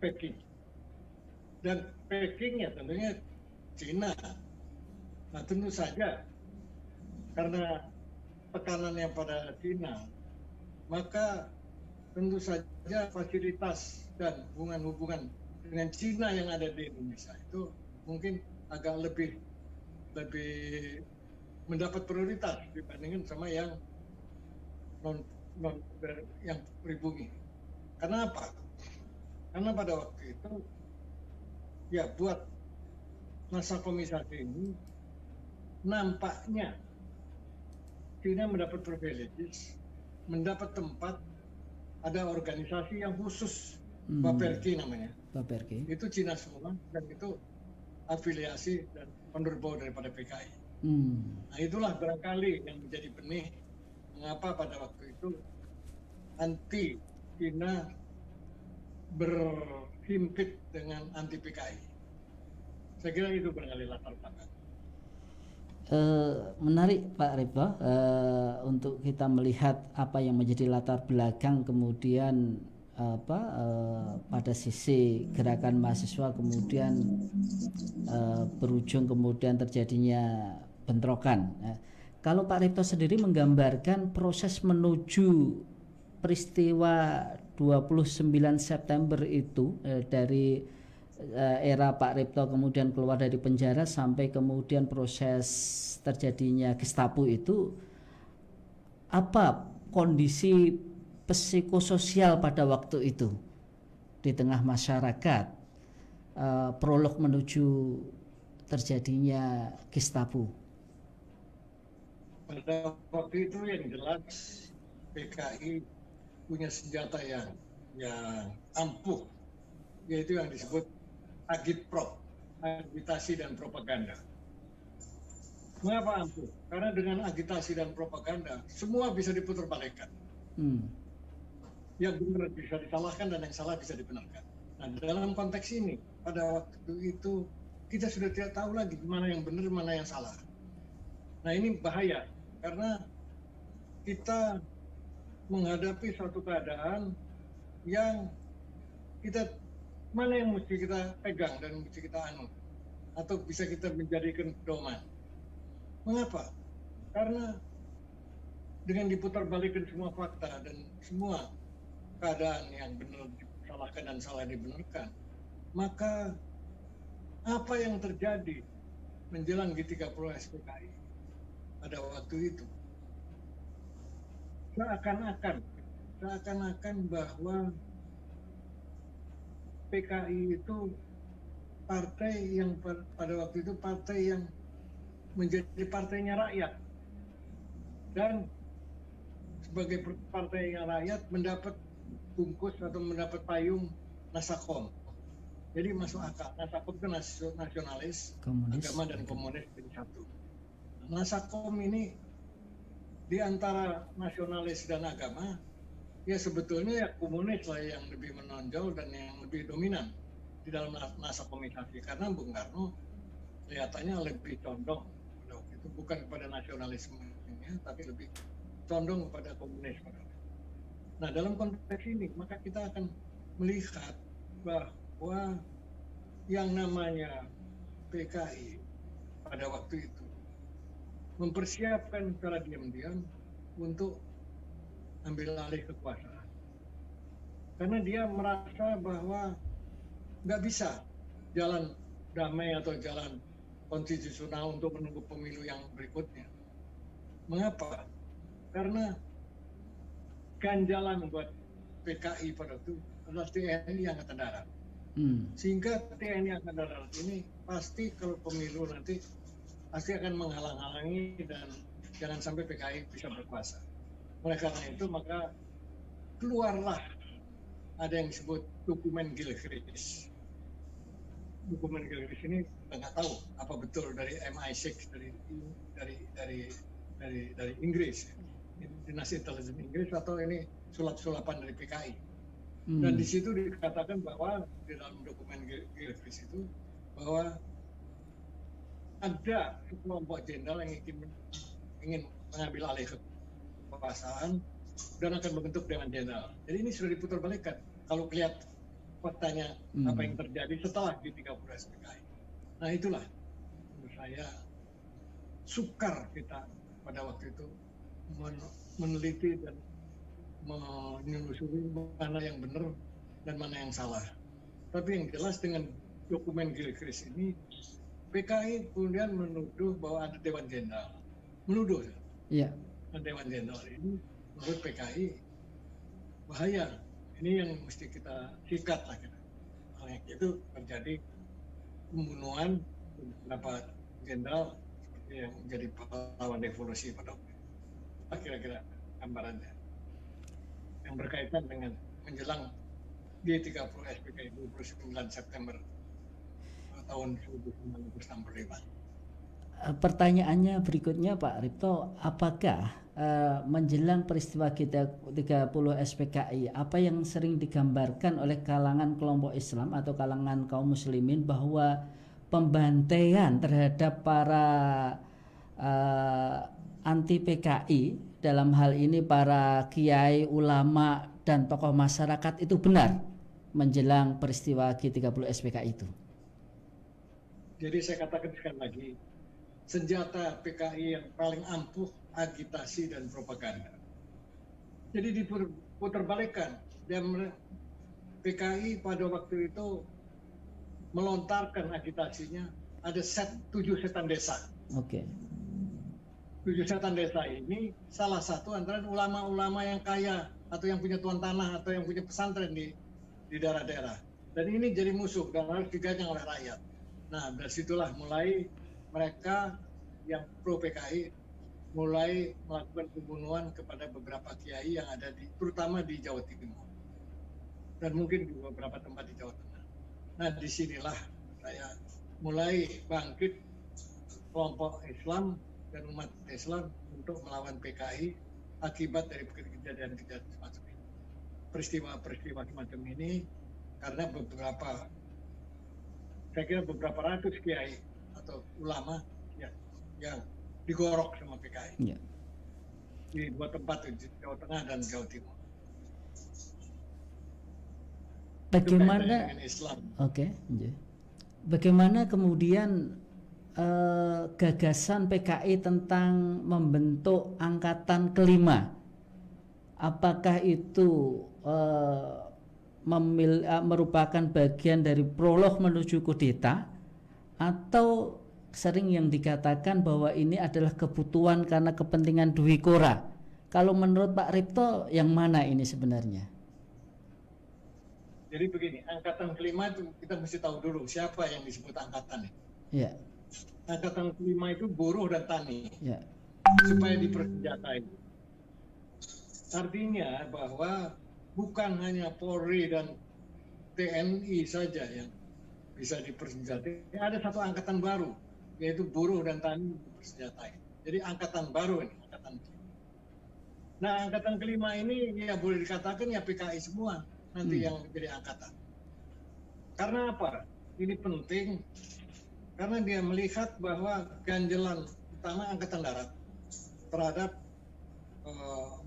Speaker 3: Peking. Dan Peking ya tentunya Cina. Nah tentu saja karena tekanannya pada Cina, maka tentu saja fasilitas dan hubungan-hubungan dengan Cina yang ada di Indonesia itu mungkin agak lebih mendapat prioritas dibandingkan sama yang yang pribumi. Karena apa? Karena pada waktu itu ya buat nasakomisasi ini nampaknya China mendapat privileges, mendapat tempat, ada organisasi yang khusus, Baperki namanya.
Speaker 2: Baperki.
Speaker 3: Itu Cina semua dan itu afiliasi dan penerbau daripada PKI. Nah itulah barangkali yang menjadi benih mengapa pada waktu itu anti Cina berhimpit dengan anti PKI. Saya kira itu barangkali latar belakang.
Speaker 2: Menarik Pak Ripto, untuk kita melihat apa yang menjadi latar belakang kemudian pada sisi gerakan mahasiswa kemudian berujung kemudian terjadinya bentrokan. Kalau Pak Ripto sendiri menggambarkan proses menuju peristiwa 29 September itu dari era Pak Ripto kemudian keluar dari penjara sampai kemudian proses terjadinya Gestapo itu, apa kondisi psikososial pada waktu itu di tengah masyarakat, prolog menuju terjadinya Gestapo?
Speaker 3: Pada waktu itu yang jelas PKI punya senjata yang ampuh, yaitu yang disebut agitprop, agitasi dan propaganda. Mengapa ampuh? Karena dengan agitasi dan propaganda semua bisa diputarbalikkan. Yang benar bisa disalahkan dan yang salah bisa dibenarkan. Nah dalam konteks ini pada waktu itu kita sudah tidak tahu lagi mana yang benar mana yang salah. Nah ini bahaya karena kita menghadapi suatu keadaan yang kita mana yang mesti kita pegang dan mesti kita anut atau bisa kita menjadikan pedoman. Mengapa? Karena dengan diputarbalikkan semua fakta dan semua keadaan yang benar disalahkan dan salah dibenarkan, maka apa yang terjadi menjelang G30 SPKI pada waktu itu seakan-akan bahwa PKI itu partai yang pada waktu itu partai yang menjadi partainya rakyat dan sebagai partainya rakyat mendapat bungkus atau mendapat payung Nasakom. Jadi masuk akal. Nasakom itu nasionalis, komunis, agama dan komunis jadi satu. Nasakom ini di antara nasionalis dan agama ya sebetulnya ya komunis lah yang lebih menonjol dan yang lebih dominan di dalam nasakomisasi karena Bung Karno kelihatannya lebih condong itu bukan kepada nasionalisme tapi lebih condong kepada komunis. Nah dalam konteks ini maka kita akan melihat bahwa yang namanya PKI pada waktu itu mempersiapkan secara diam-diam untuk ambil alih kekuasaan. Karena dia merasa bahwa nggak bisa jalan damai atau jalan konstitusional untuk menunggu pemilu yang berikutnya. Mengapa? Karena ganjalan buat PKI pada itu adalah TNI Angkatan Darat. Sehingga TNI Angkatan Darat ini pasti kalau pemilu nanti pasti akan menghalang-halangi dan jangan sampai PKI bisa berkuasa. Oleh karena itu maka keluarlah ada yang disebut dokumen Gilchrist. Dokumen Gilchrist ini nggak tahu apa betul dari MI6 dari Inggris. dinas intelijen Inggris atau ini sulap-sulapan dari PKI. Dan di situ dikatakan bahwa di dalam dokumen Gilchrist itu bahwa ada kelompok jenderal yang ingin mengambil alih kekuasaan dan akan membentuk Dewan Jenderal. Jadi ini sudah diputarbalikkan. Kalau lihat faktanya apa yang terjadi setelah G30 SPKI. Nah itulah menurut saya sukar kita pada waktu itu meneliti dan menelusuri mana yang benar dan mana yang salah. Tapi yang jelas dengan dokumen Gilchrist ini, PKI kemudian menuduh bahwa ada Dewan Jenderal. Menuduh.
Speaker 2: Iya.
Speaker 3: Dan Dewan Jenderal ini menurut PKI bahaya. Ini yang mesti kita sikat lah. Oleh itu terjadi pembunuhan beberapa jenderal seperti yang menjadi pahlawan revolusi pada waktu itu. Kira-kira gambarannya. Yang berkaitan dengan menjelang G30 SPKI 29 September tahun 1965.
Speaker 2: Pertanyaannya berikutnya Pak Ripto, apakah menjelang peristiwa G30 SPKI, apa yang sering digambarkan oleh kalangan kelompok Islam atau kalangan kaum muslimin bahwa pembantaian terhadap para anti PKI, dalam hal ini para kiai, ulama, dan tokoh masyarakat itu benar menjelang peristiwa G30 SPKI itu?
Speaker 3: Jadi saya katakan sekali lagi, senjata PKI yang paling ampuh agitasi dan propaganda. Jadi diputarbalikkan, dan PKI pada waktu itu melontarkan agitasinya ada 7 setan desa.
Speaker 2: Oke.
Speaker 3: 7 setan desa ini salah satu antara ulama-ulama yang kaya atau yang punya tuan tanah atau yang punya pesantren di daerah-daerah. Dan ini jadi musuh dan harus diganyang oleh rakyat. Nah, dari situlah mulai mereka yang pro PKI mulai melakukan pembunuhan kepada beberapa kiai yang ada terutama di Jawa Timur dan mungkin di beberapa tempat di Jawa Tengah. Nah, disinilah saya mulai bangkit kelompok Islam dan umat Islam untuk melawan PKI akibat dari kejadian-kejadian semacam ini. Peristiwa-peristiwa semacam ini karena saya kira beberapa ratus kiai atau ulama yang digorok sama PKI di dua tempat di Jawa Tengah dan Jawa Timur.
Speaker 2: Bagaimana? Bagaimana kemudian gagasan PKI tentang membentuk angkatan kelima? Apakah itu merupakan bagian dari prolog menuju kudeta, atau sering yang dikatakan bahwa ini adalah kebutuhan karena kepentingan Dwi Kora? Kalau menurut Pak Ripto, yang mana ini sebenarnya?
Speaker 3: Jadi begini, angkatan kelima itu kita mesti tahu dulu siapa yang disebut angkatan.
Speaker 2: Ya.
Speaker 3: Angkatan kelima itu buruh dan tani.
Speaker 2: Ya.
Speaker 3: Supaya dipersenjatai. Artinya bahwa bukan hanya Polri dan TNI saja yang bisa dipersenjatai. Ada satu angkatan baru, yaitu buruh dan tani dipersenjatai. Jadi angkatan baru ini, angkatan kelima. Nah, angkatan kelima ini ya boleh dikatakan ya PKI semua nanti yang menjadi angkatan. Karena apa? Ini penting karena dia melihat bahwa ganjelan utama angkatan darat terhadap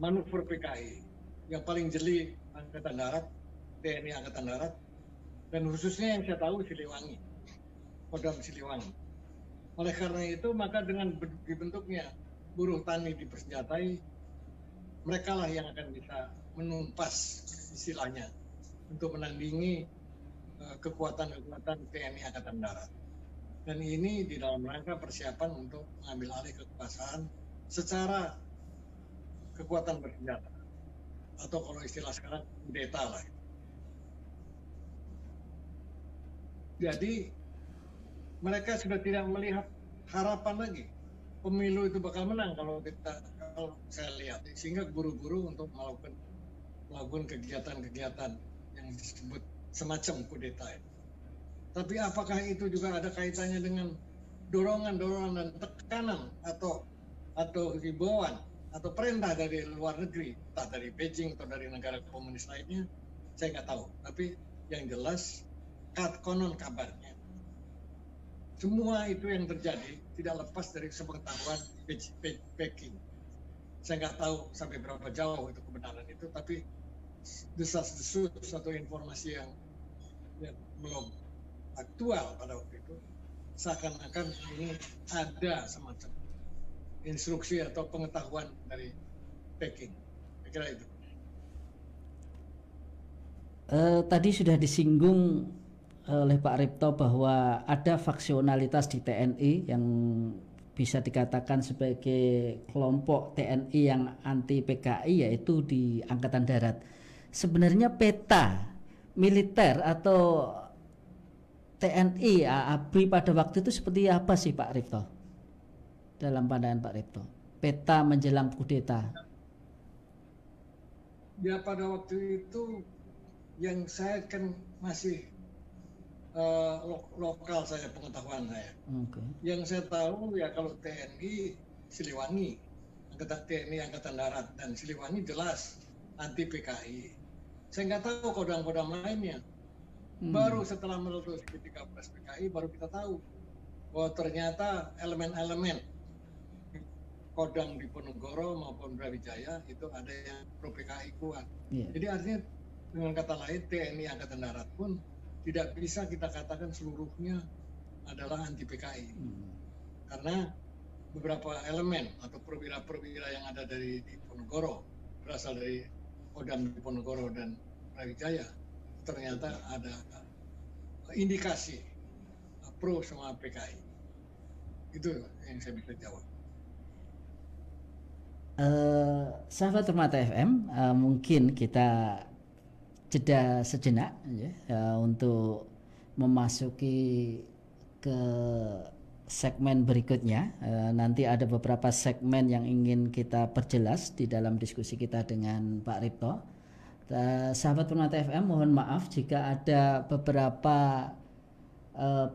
Speaker 3: manuver PKI yang paling jeli angkatan darat, TNI angkatan darat, dan khususnya yang saya tahu Siliwangi, Kodam Siliwangi. Oleh karena itu maka dengan dibentuknya buruh tani dipersenjatai, mereka lah yang akan bisa menumpas istilahnya untuk menandingi kekuatan-kekuatan TNI angkatan darat. Dan ini di dalam rangka persiapan untuk mengambil alih kekuasaan secara kekuatan bersenjata, atau kalau istilah sekarang kudeta lah. Jadi mereka sudah tidak melihat harapan lagi pemilu itu bakal menang kalau saya lihat, sehingga buru-buru untuk melakukan kegiatan-kegiatan yang disebut semacam kudeta. Tapi apakah itu juga ada kaitannya dengan dorongan-dorongan dan tekanan atau himbauan atau perintah dari luar negeri, entah dari Beijing atau dari negara komunis lainnya, saya nggak tahu. Tapi yang jelas, konon kabarnya, semua itu yang terjadi tidak lepas dari sepengetahuan Peking. Saya nggak tahu sampai berapa jauh itu kebenaran itu, tapi desas-desus atau informasi yang belum aktual pada waktu itu, seakan-akan ini ada semacam instruksi atau pengetahuan dari Peking. Saya kira itu.
Speaker 2: Tadi sudah disinggung oleh Pak Ripto bahwa ada faksionalitas di TNI yang bisa dikatakan sebagai kelompok TNI yang anti PKI, yaitu di Angkatan Darat. Sebenarnya peta militer atau TNI ABRI pada waktu itu seperti apa sih Pak Ripto? Dalam pandangan Pak Ripto, peta menjelang kudeta.
Speaker 3: Ya pada waktu itu yang saya kan masih lokal saya, pengetahuan saya.
Speaker 2: Okay.
Speaker 3: Yang saya tahu ya kalau TNI Siliwangi, TNI Angkatan Darat dan Siliwangi jelas anti PKI. Saya nggak tahu kodam-kodam lainnya. Baru setelah meletus P13 PKI baru kita tahu bahwa ternyata elemen-elemen kodam di Ponorogo maupun Brawijaya itu ada yang pro PKI kuat. Yeah. Jadi artinya dengan kata lain TNI Angkatan Darat pun tidak bisa kita katakan seluruhnya adalah anti PKI. Karena beberapa elemen atau perwira-perwira yang ada di Ponorogo berasal dari kodam di Ponorogo dan Brawijaya, ternyata ada indikasi pro sama PKI. Itu yang saya bisa jawab.
Speaker 2: Sahabat Permata FM, mungkin kita jeda sejenak untuk memasuki ke segmen berikutnya. Nanti ada beberapa segmen yang ingin kita perjelas di dalam diskusi kita dengan Pak Ripto. Sahabat Permata FM, mohon maaf jika ada beberapa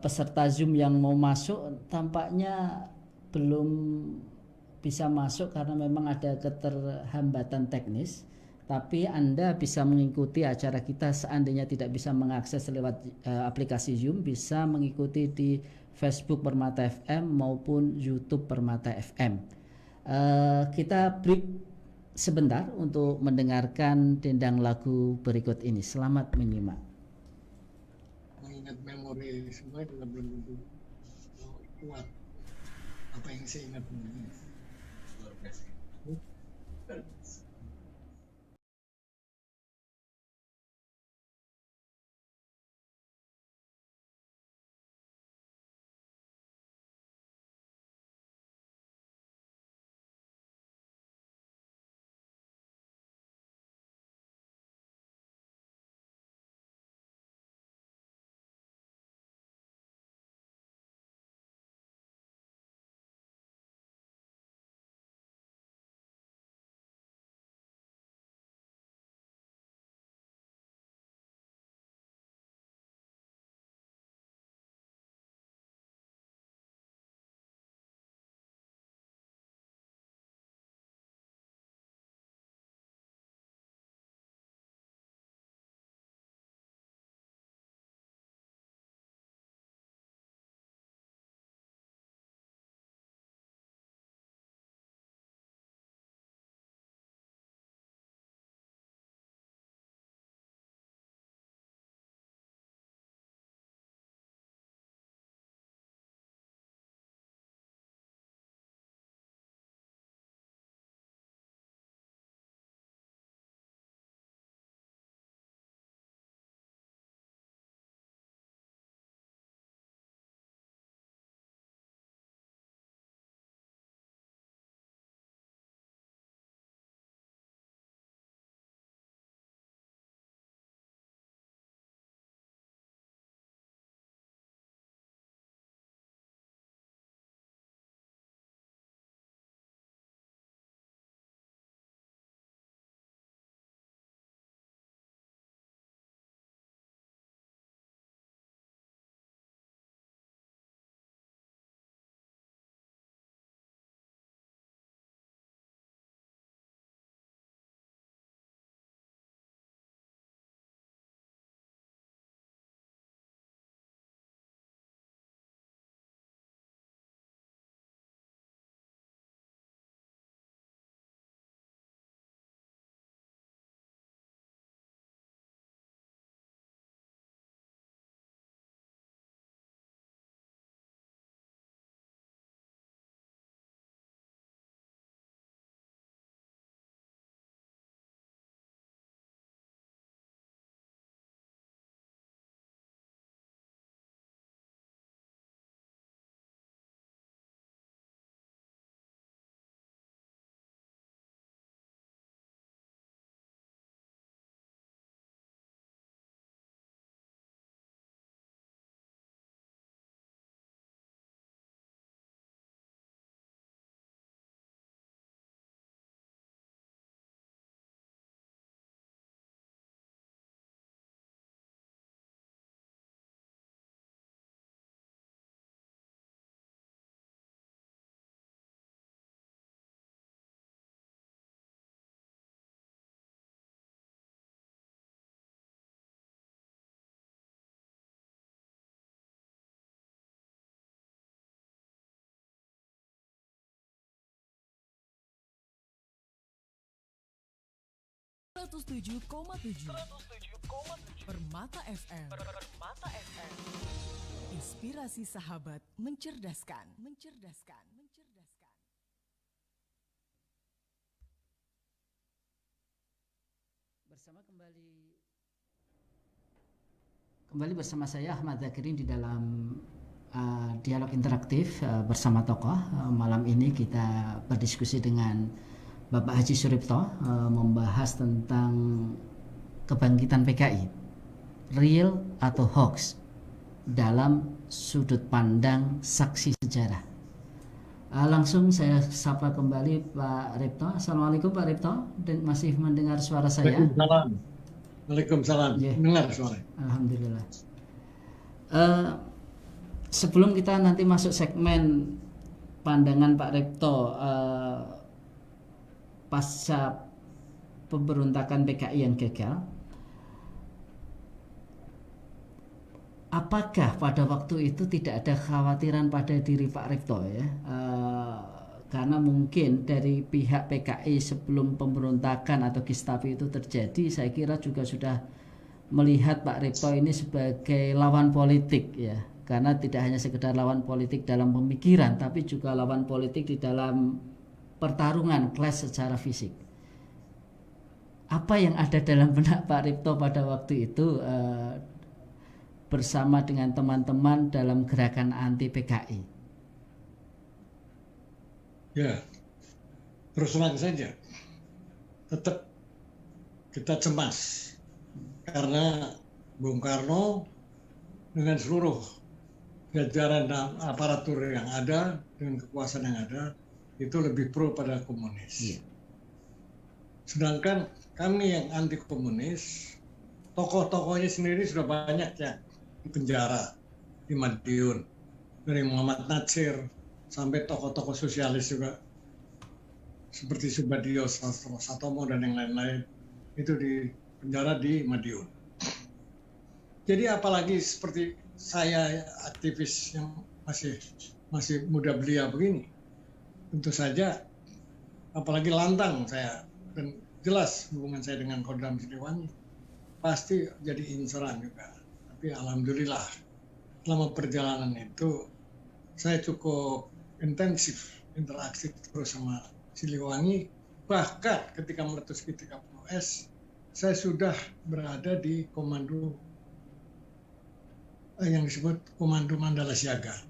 Speaker 2: peserta Zoom yang mau masuk tampaknya belum bisa masuk karena memang ada keterhambatan teknis. Tapi Anda bisa mengikuti acara kita seandainya tidak bisa mengakses lewat aplikasi Zoom, bisa mengikuti di Facebook Permata FM maupun YouTube Permata FM. Kita break sebentar untuk mendengarkan dendang lagu berikut ini. Selamat menyimak.
Speaker 3: Mengingat memori semua juga belum tentu kuat. Apa yang saya ingat luar biasa.
Speaker 1: 107,7 Permata FM. Inspirasi sahabat mencerdaskan.
Speaker 2: Bersama kembali bersama saya Ahmad Zakirin di dalam dialog interaktif bersama tokoh. Malam ini kita berdiskusi dengan Bapak Haji Suripto membahas tentang kebangkitan PKI, real atau hoax dalam sudut pandang saksi sejarah. Langsung saya sapa kembali Pak Ripto. Assalamualaikum Pak Ripto, dan masih mendengar suara saya?
Speaker 3: Waalaikumsalam. Dengar suara.
Speaker 2: Alhamdulillah. Sebelum kita nanti masuk segmen pandangan Pak Ripto pasca pemberontakan PKI yang gagal, apakah pada waktu itu tidak ada kekhawatiran pada diri Pak Ripto ya? Karena mungkin dari pihak PKI sebelum pemberontakan atau Gestapo itu terjadi, saya kira juga sudah melihat Pak Ripto ini sebagai lawan politik ya. Karena tidak hanya sekedar lawan politik dalam pemikiran, tapi juga lawan politik di dalam pertarungan clash secara fisik. Apa yang ada dalam benak Pak Ripto pada waktu itu bersama dengan teman-teman dalam gerakan anti PKI?
Speaker 3: Ya, terus terang saja, tetap kita cemas karena Bung Karno dengan seluruh jajaran dan aparatur yang ada dengan kekuasaan yang ada itu lebih pro pada komunis. Yeah. Sedangkan kami yang anti komunis, tokoh-tokohnya sendiri sudah banyak ya di penjara, di Madiun, dari Muhammad Natsir sampai tokoh-tokoh sosialis juga seperti Subadio Satomo dan yang lain-lain itu di penjara di Madiun. Jadi apalagi seperti saya aktivis yang masih muda belia begini, tentu saja apalagi lantang saya dan jelas hubungan saya dengan Kodam Siliwangi pasti jadi inceran juga. Tapi alhamdulillah selama perjalanan itu saya cukup intensif interaksi terus sama Siliwangi. Bahkan ketika meletus G30S saya sudah berada di komando yang disebut Komando Mandala Siaga.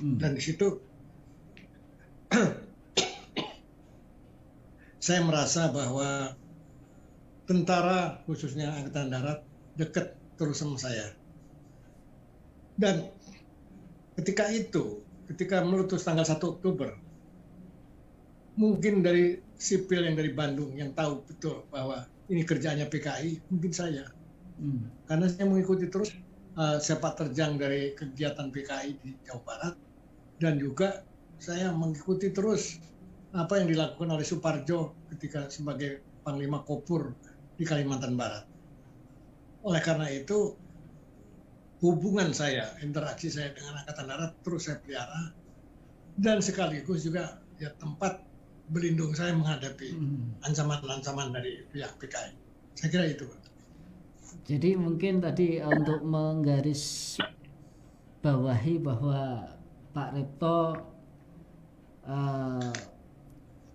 Speaker 3: Dan di situ saya merasa bahwa tentara khususnya Angkatan Darat dekat terus sama saya. Dan ketika meletus tanggal 1 Oktober, mungkin dari sipil yang dari Bandung yang tahu betul bahwa ini kerjaannya PKI, mungkin saya. Karena saya mengikuti terus sepak terjang dari kegiatan PKI di Jawa Barat, dan juga saya mengikuti terus apa yang dilakukan oleh Suparjo ketika sebagai Panglima Kopur di Kalimantan Barat. Oleh karena itu, hubungan saya, interaksi saya dengan Angkatan Darat terus saya pelihara, dan sekaligus juga ya tempat berlindung saya menghadapi ancaman-ancaman dari pihak PKI. Saya kira itu.
Speaker 2: Jadi mungkin tadi untuk menggaris bawahi bahwa Pak Ripto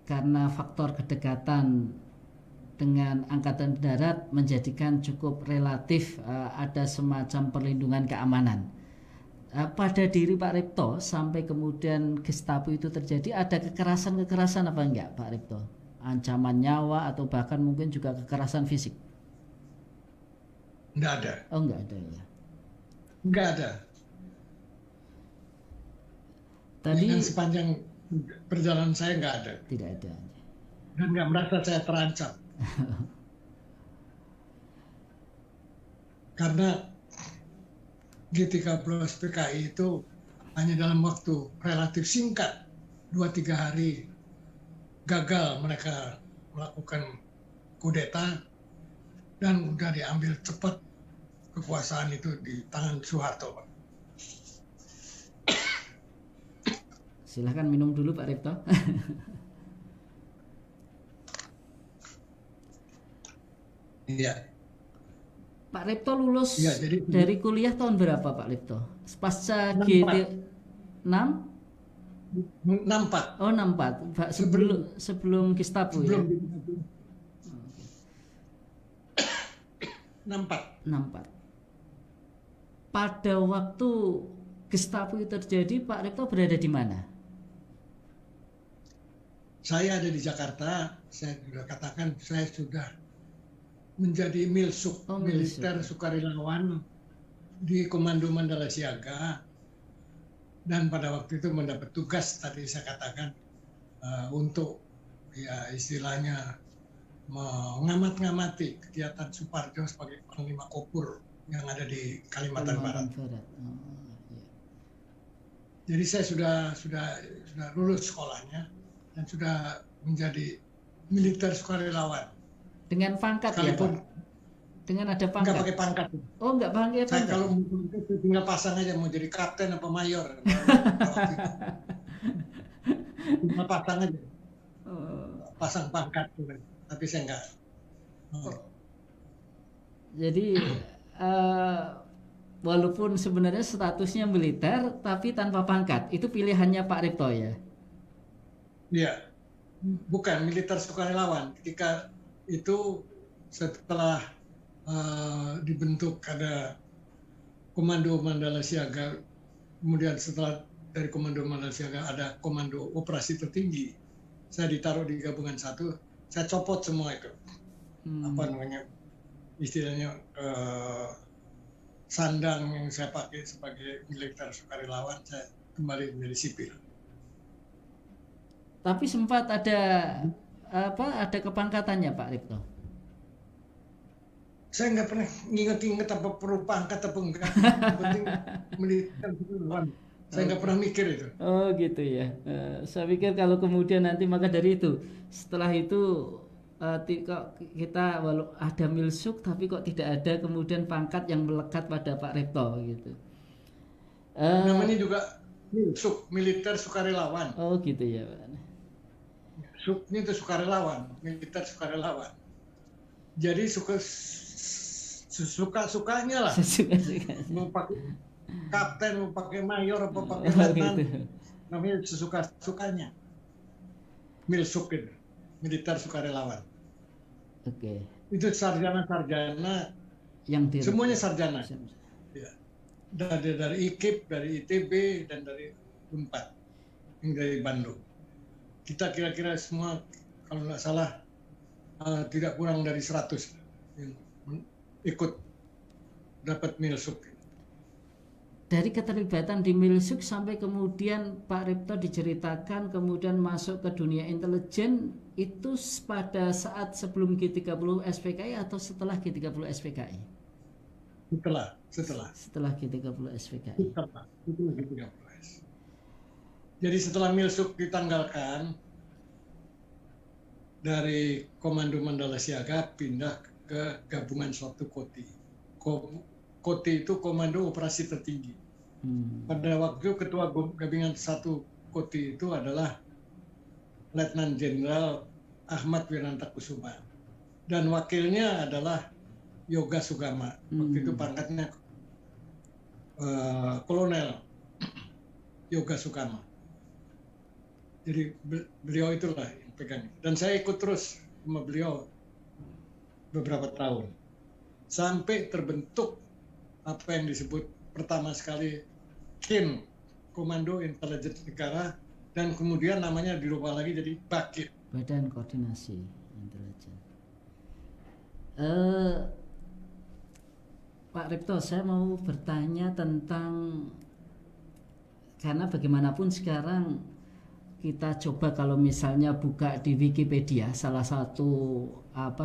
Speaker 2: karena faktor kedekatan dengan Angkatan Darat menjadikan cukup relatif ada semacam perlindungan keamanan. Pada diri Pak Ripto sampai kemudian Gestapo itu terjadi, ada kekerasan apa enggak Pak Ripto? Ancaman nyawa atau bahkan mungkin juga kekerasan fisik?
Speaker 3: Enggak ada.
Speaker 2: Oh, enggak ada ya.
Speaker 3: Enggak ada.
Speaker 2: Tadi
Speaker 3: dengan sepanjang perjalanan saya enggak ada.
Speaker 2: Tidak ada.
Speaker 3: Dan enggak merasa saya terancam. Karena G30 PKI itu hanya dalam waktu relatif singkat, 2-3 hari gagal mereka melakukan kudeta dan udah diambil cepat kekuasaan itu di tangan Soeharto.
Speaker 2: Silahkan minum dulu Pak Ripto.
Speaker 3: Iya.
Speaker 2: Pak Ripto lulus
Speaker 3: Iya, jadi
Speaker 2: dari kuliah tahun berapa Pak Ripto? Pasca
Speaker 3: 64.
Speaker 2: GT 6?
Speaker 3: 64.
Speaker 2: Oh 64. Pak, sebelum Gestapo ya?
Speaker 3: Sebelum 64.
Speaker 2: 64. Pada waktu Gestapo itu terjadi, Pak Ripto berada di mana?
Speaker 3: Saya ada di Jakarta. Saya sudah katakan saya sudah menjadi milsuk, militer sukarelawan di Komando Mandala Siaga, dan pada waktu itu mendapat tugas tadi saya katakan untuk ya istilahnya mengamati kegiatan Suparjo sebagai Panglima Kopur yang ada di Kalimantan Barat.
Speaker 2: Oh, iya.
Speaker 3: Jadi saya sudah lulus sekolahnya dan sudah menjadi militer sukarelawan.
Speaker 2: Dengan pangkat
Speaker 3: Sekalipun,
Speaker 2: ya Pak? Dengan ada pangkat?
Speaker 3: Enggak pakai pangkat.
Speaker 2: Oh enggak pakai pangkat?
Speaker 3: Saya kalau tinggal pasang aja mau jadi kapten apa mayor. Tinggal pasang aja. Pasang pangkat. Tapi saya enggak.
Speaker 2: Jadi walaupun sebenarnya statusnya militer tapi tanpa pangkat, itu pilihannya Pak Ripto ya?
Speaker 3: Iya, bukan militer sukarelawan. Ketika itu setelah dibentuk ada Komando Mandala Siaga, kemudian setelah dari Komando Mandala Siaga ada Komando Operasi Tertinggi, saya ditaruh di gabungan 1, saya copot semua itu. Apa namanya, istilahnya sandang yang saya pakai sebagai militer sukarelawan, saya kembali menjadi sipil.
Speaker 2: Tapi sempat ada kepangkatannya Pak Ripto?
Speaker 3: Saya nggak pernah inget apa perlu pangkat apa enggak. Yang penting militer sukarelawan. Saya nggak pernah mikir itu.
Speaker 2: Oh gitu ya. Saya pikir kalau kemudian nanti maka dari itu setelah itu kok kita walau ada milsuk tapi kok tidak ada kemudian pangkat yang melekat pada Pak Ripto gitu.
Speaker 3: Namanya juga milsuk, militer sukarelawan.
Speaker 2: Oh gitu ya Pak.
Speaker 3: Suknya itu sukarelawan, militer sukarelawan. Jadi suka-sukanya lah. Mau pakai kapten, mau pakai mayor, apa pakai letnan, gitu. Namanya sesuka-sukanya. Milsuk itu, militer sukarelawan.
Speaker 2: Oke.
Speaker 3: Itu sarjana-sarjana,
Speaker 2: yang
Speaker 3: semuanya sarjana. Ya. Dari IKIP, dari ITB, dan dari UNPAD, yang dari Bandung. Kita kira-kira semua kalau nggak salah tidak kurang dari 100 yang ikut dapat milsuk.
Speaker 2: Dari keterlibatan di milsuk sampai kemudian Pak Ripto diceritakan kemudian masuk ke dunia intelijen, itu pada saat sebelum G30 SPKI atau setelah G30 SPKI? Setelah G30 SPKI.
Speaker 3: Setelah G30. Jadi setelah milsuk ditanggalkan dari Komando Mandala Siaga pindah ke gabungan 1 Koti. Koti itu Komando Operasi Tertinggi. Pada waktu ketua gabungan 1 Koti itu adalah Letnan Jenderal Ahmad Wiranto Kusuma dan wakilnya adalah Yoga Sugama. Waktu itu pangkatnya Kolonel Yoga Sugama. Jadi beliau itulah yang pegang. Dan saya ikut terus sama beliau beberapa tahun. Sampai terbentuk apa yang disebut pertama sekali KIN, Komando Intelijen Negara, dan kemudian namanya dirubah lagi jadi BAKIN.
Speaker 2: Badan Koordinasi Intelijen. Pak Ripto, saya mau bertanya tentang, karena bagaimanapun sekarang kita coba kalau misalnya buka di Wikipedia, salah satu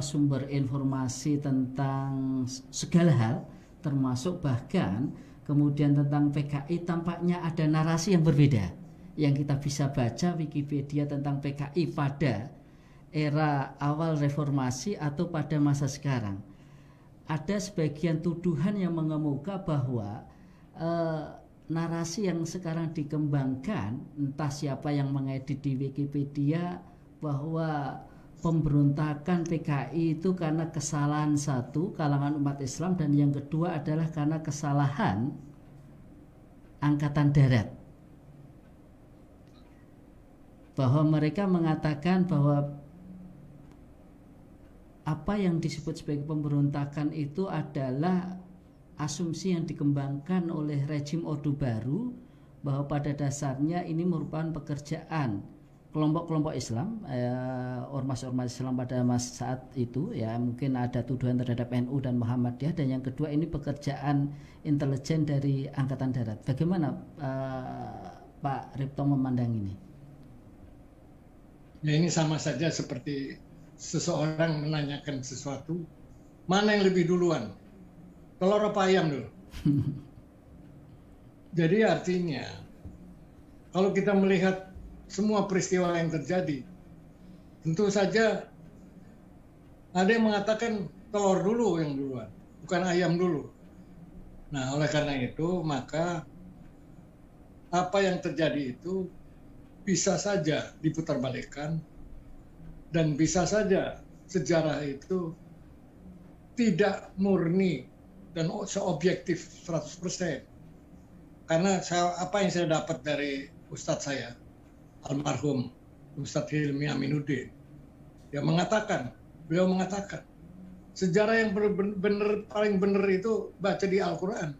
Speaker 2: sumber informasi tentang segala hal, termasuk bahkan kemudian tentang PKI, tampaknya ada narasi yang berbeda yang kita bisa baca Wikipedia tentang PKI pada era awal reformasi atau pada masa sekarang. Ada sebagian tuduhan yang mengemuka bahwa narasi yang sekarang dikembangkan, entah siapa yang mengedit di Wikipedia, bahwa pemberontakan PKI itu karena kesalahan satu kalangan umat Islam, dan yang kedua adalah karena kesalahan Angkatan Darat, bahwa mereka mengatakan bahwa apa yang disebut sebagai pemberontakan itu adalah asumsi yang dikembangkan oleh rejim Orde Baru, bahwa pada dasarnya ini merupakan pekerjaan kelompok-kelompok Islam, ormas-ormas Islam pada masa saat itu, ya mungkin ada tuduhan terhadap NU dan Muhammadiyah, dan yang kedua ini pekerjaan intelijen dari Angkatan Darat. Bagaimana Pak Ripto memandang ini?
Speaker 3: Ya, ini sama saja seperti seseorang menanyakan sesuatu, mana yang lebih duluan, telur apa ayam dulu? Jadi artinya kalau kita melihat semua peristiwa yang terjadi, tentu saja ada yang mengatakan telur dulu yang duluan, bukan ayam dulu. Nah, oleh karena itu maka apa yang terjadi itu bisa saja diputarbalikkan, dan bisa saja sejarah itu tidak murni dan seobjektif 100%. Karena apa yang saya dapat dari Ustadz saya, almarhum Ustadz Hilmi Aminuddin, beliau mengatakan sejarah yang paling benar itu baca di Al-Quran.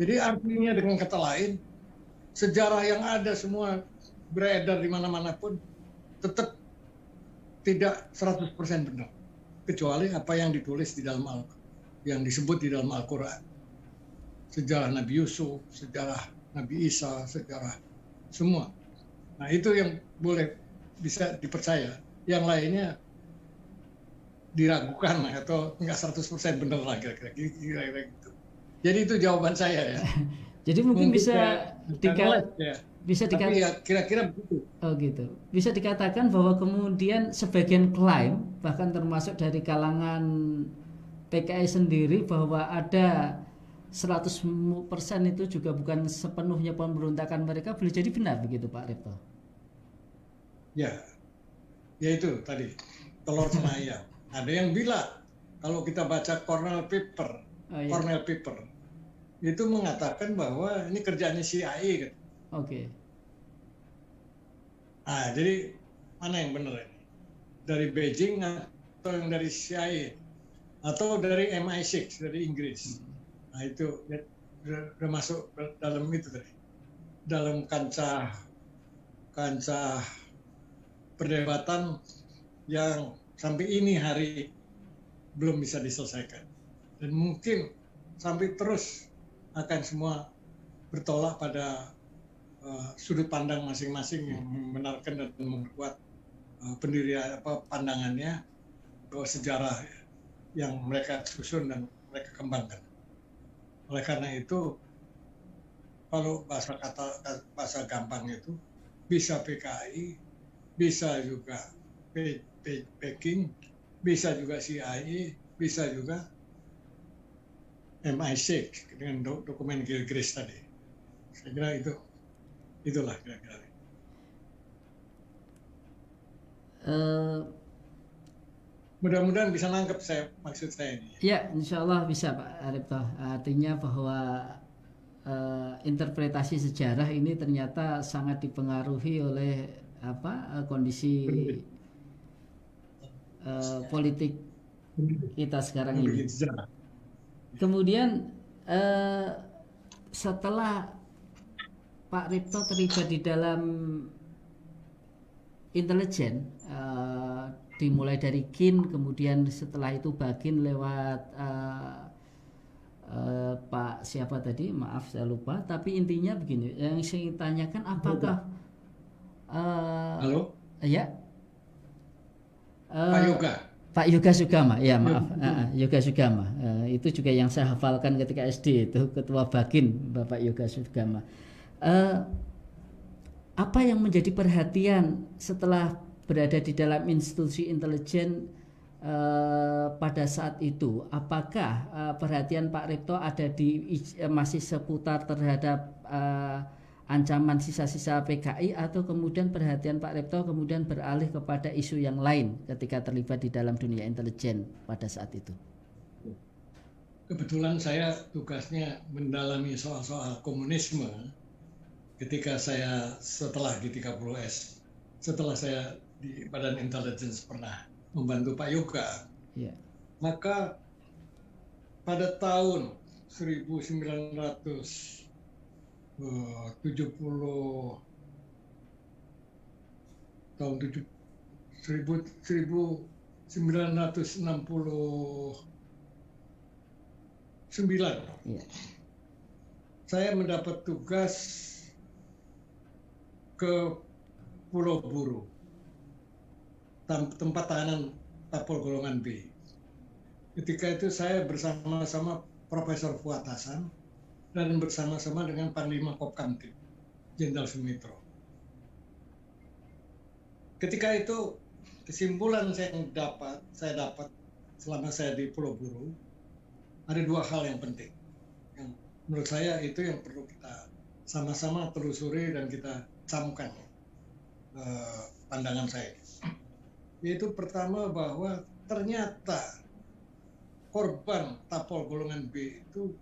Speaker 3: Jadi artinya dengan kata lain, sejarah yang ada semua beredar di mana-mana pun tetap tidak 100% benar, kecuali apa yang ditulis di dalam yang disebut di dalam Al-Quran. Sejarah Nabi Yusuf, sejarah Nabi Isa, sejarah semua. Nah, itu yang boleh bisa dipercaya. Yang lainnya diragukan atau nggak 100% benar lah, kira-kira gitu. Jadi itu jawaban saya ya.
Speaker 2: Jadi mungkin bisa dikatakan,
Speaker 3: ya, kira-kira begitu.
Speaker 2: Oh gitu. Bisa dikatakan bahwa kemudian sebagian klaim, bahkan termasuk dari kalangan PKI sendiri, bahwa ada 100% itu juga bukan sepenuhnya pemberontakan mereka, boleh jadi benar begitu Pak Ripto?
Speaker 3: Ya itu tadi telur sama ayam. Ada yang bilang kalau kita baca Cornell paper itu mengatakan bahwa ini kerjaannya CIA kan.
Speaker 2: Oke.
Speaker 3: Nah, jadi mana yang benar ini? Dari Beijing atau yang dari CIA atau dari MI6 dari Inggris? Nah, itu udah masuk dalam itu tadi, dalam kancah perdebatan yang sampai ini hari belum bisa diselesaikan, dan mungkin sampai terus akan semua bertolak pada sudut pandang masing-masing yang membenarkan dan memperkuat pendirian pandangannya bahwa sejarah yang mereka susun dan mereka kembangkan. Oleh karena itu, kalau bahasa gampang itu, bisa PKI, bisa juga Peking, bisa juga CIA, bisa juga MI6 dengan dokumen Gilchrist tadi. Saya kira itulah kira-kira. Mudah-mudahan bisa nangkep maksud saya ini.
Speaker 2: Ya, insya Allah bisa Pak Ripto. Artinya bahwa interpretasi sejarah ini ternyata sangat dipengaruhi oleh kondisi politik kita sekarang ini. Kemudian setelah Pak Ripto terlibat di dalam intelijen, dimulai dari KIN, kemudian setelah itu Bagin lewat Pak siapa tadi, maaf saya lupa, tapi intinya begini, yang saya tanyakan apakah
Speaker 3: halo
Speaker 2: ya
Speaker 3: Pak
Speaker 2: Yoga Sugama, ya maaf, Yoga Sugama, itu juga yang saya hafalkan ketika SD, itu ketua Bagin Bapak Yoga Sugama. Apa yang menjadi perhatian setelah berada di dalam institusi intelijen pada saat itu? Apakah perhatian Pak Ripto ada masih seputar terhadap ancaman sisa-sisa PKI, atau kemudian perhatian Pak Repto kemudian beralih kepada isu yang lain ketika terlibat di dalam dunia intelijen pada saat itu?
Speaker 3: Kebetulan saya tugasnya mendalami soal-soal komunisme ketika saya setelah di 30S, setelah saya di Badan Intelligence pernah membantu Pak Yoga.
Speaker 2: Yeah.
Speaker 3: Maka pada tahun 1970 tahun 1969 saya mendapat tugas ke Pulau Buru, tempat tahanan Tapol Golongan B. Ketika itu saya bersama-sama Profesor Fuad Hasan dan bersama-sama dengan Panglima Kopkamtib, Jenderal Sumitro. Ketika itu kesimpulan saya dapat selama saya di Pulau Buru, ada dua hal yang penting. Yang menurut saya itu yang perlu kita sama-sama telusuri dan kita camkan pandangan saya. Yaitu pertama bahwa ternyata korban Tapol Golongan B itu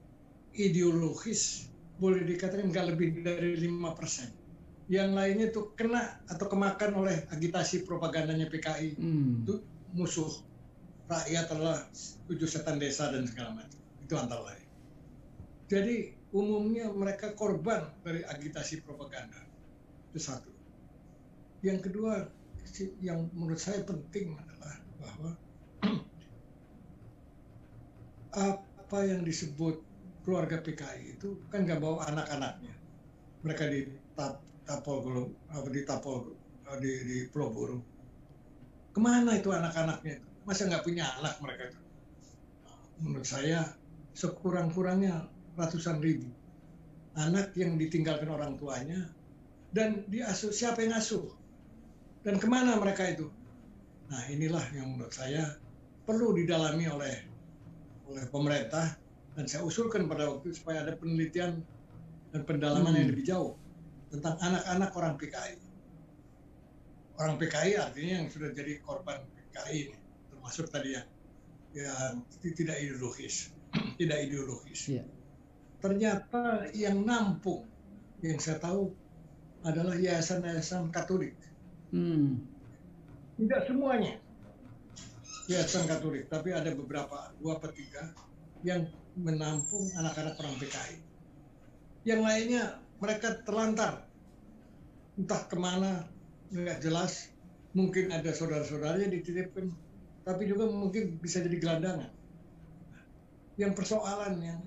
Speaker 3: ideologis boleh dikatakan nggak lebih dari 5%. Yang lainnya itu kena atau kemakan oleh agitasi propagandanya PKI. Itu musuh rakyat adalah 7 setan desa dan segala macam. Itu antara lain. Jadi umumnya mereka korban dari agitasi propaganda. Itu satu. Yang kedua, yang menurut saya penting adalah bahwa apa yang disebut keluarga PKI itu kan nggak bawa anak-anaknya. Mereka di Pulau Buru. Kemana itu anak-anaknya? Masa nggak punya anak mereka itu? Menurut saya sekurang-kurangnya ratusan ribu anak yang ditinggalkan orang tuanya dan diasuh. Siapa yang asuh? Dan kemana mereka itu? Nah, inilah yang menurut saya perlu didalami oleh pemerintah, dan saya usulkan pada waktu itu supaya ada penelitian dan pendalaman yang lebih jauh tentang anak-anak orang PKI. Orang PKI artinya yang sudah jadi korban PKI, termasuk tadi yang tidak ideologis, tidak ideologis. Yeah. Ternyata yang nampung, yang saya tahu adalah yayasan-yayasan Katolik. Tidak semuanya yayasan Katolik, tapi ada beberapa, 2 atau 3 yang menampung anak-anak orang PKI. Yang lainnya mereka terlantar, entah kemana, nggak jelas. Mungkin ada saudara-saudaranya dititipkan, tapi juga mungkin bisa jadi gelandangan. Yang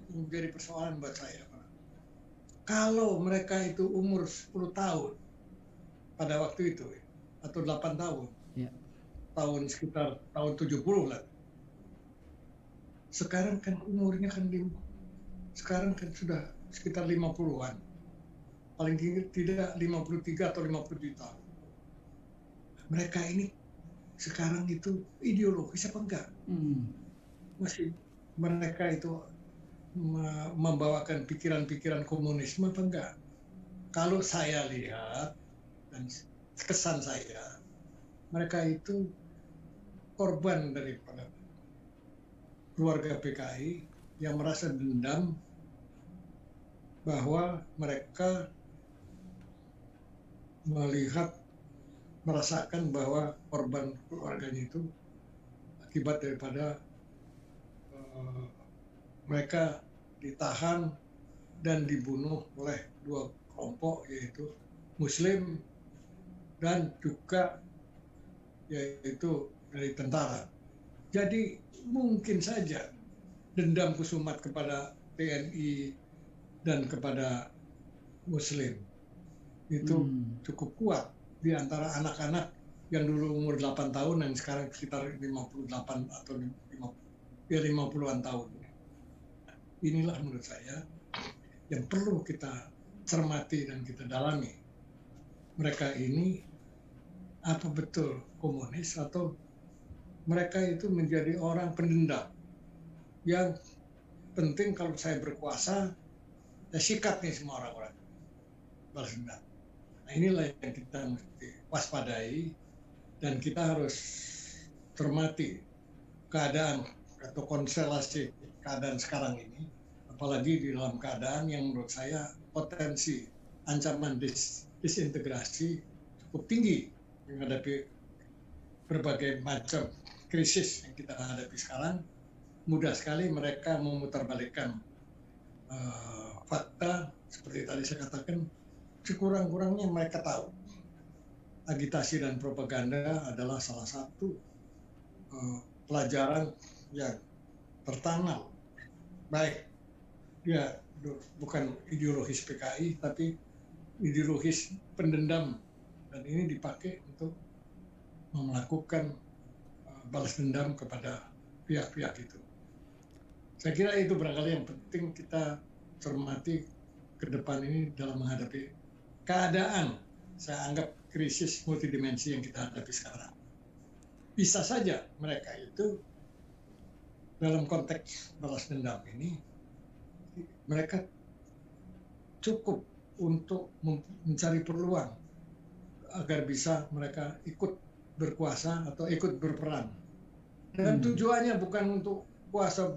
Speaker 3: menjadi persoalan buat saya, kalau mereka itu umur 10 tahun pada waktu itu, atau 8 tahun, sekitar tahun 70 lah. Sekarang kan umurnya sekarang kan sudah sekitar 50-an. Paling tidak 53 atau 57 tahun. Mereka ini sekarang itu ideologis apa enggak? Masih mereka itu membawakan pikiran-pikiran komunisme apa enggak? Kalau saya lihat dan kesan saya, mereka itu korban daripada keluarga PKI yang merasa dendam bahwa mereka merasakan bahwa korban keluarganya itu akibat daripada mereka ditahan dan dibunuh oleh 2 kelompok, yaitu Muslim dan juga yaitu dari tentara. Jadi mungkin saja dendam Kusumat kepada TNI dan kepada Muslim itu cukup kuat di antara anak-anak yang dulu umur 8 tahun dan sekarang sekitar 58 atau 50-an tahun. Inilah menurut saya yang perlu kita cermati dan kita dalami. Mereka ini apa betul komunis atau mereka itu menjadi orang pendendam yang penting kalau saya berkuasa, saya sikat nih semua orang-orang. balas dendam. Nah, inilah yang kita mesti waspadai, dan kita harus cermati keadaan atau konstelasi keadaan sekarang ini, apalagi di dalam keadaan yang menurut saya potensi ancaman disintegrasi cukup tinggi menghadapi berbagai macam krisis yang kita hadapi sekarang. Mudah sekali mereka memutarbalikkan fakta, seperti tadi saya katakan, sekurang-kurangnya mereka tahu agitasi dan propaganda adalah salah satu pelajaran yang tertanam, baik dia bukan ideologis PKI tapi ideologis pendendam, dan ini dipakai untuk melakukan balas dendam kepada pihak-pihak itu. Saya kira itu barangkali yang penting kita cermati ke depan ini dalam menghadapi keadaan, saya anggap krisis multidimensi yang kita hadapi sekarang. Bisa saja mereka itu dalam konteks balas dendam ini, mereka cukup untuk mencari peluang agar bisa mereka ikut berkuasa atau ikut berperan. Dan tujuannya bukan untuk berkuasa,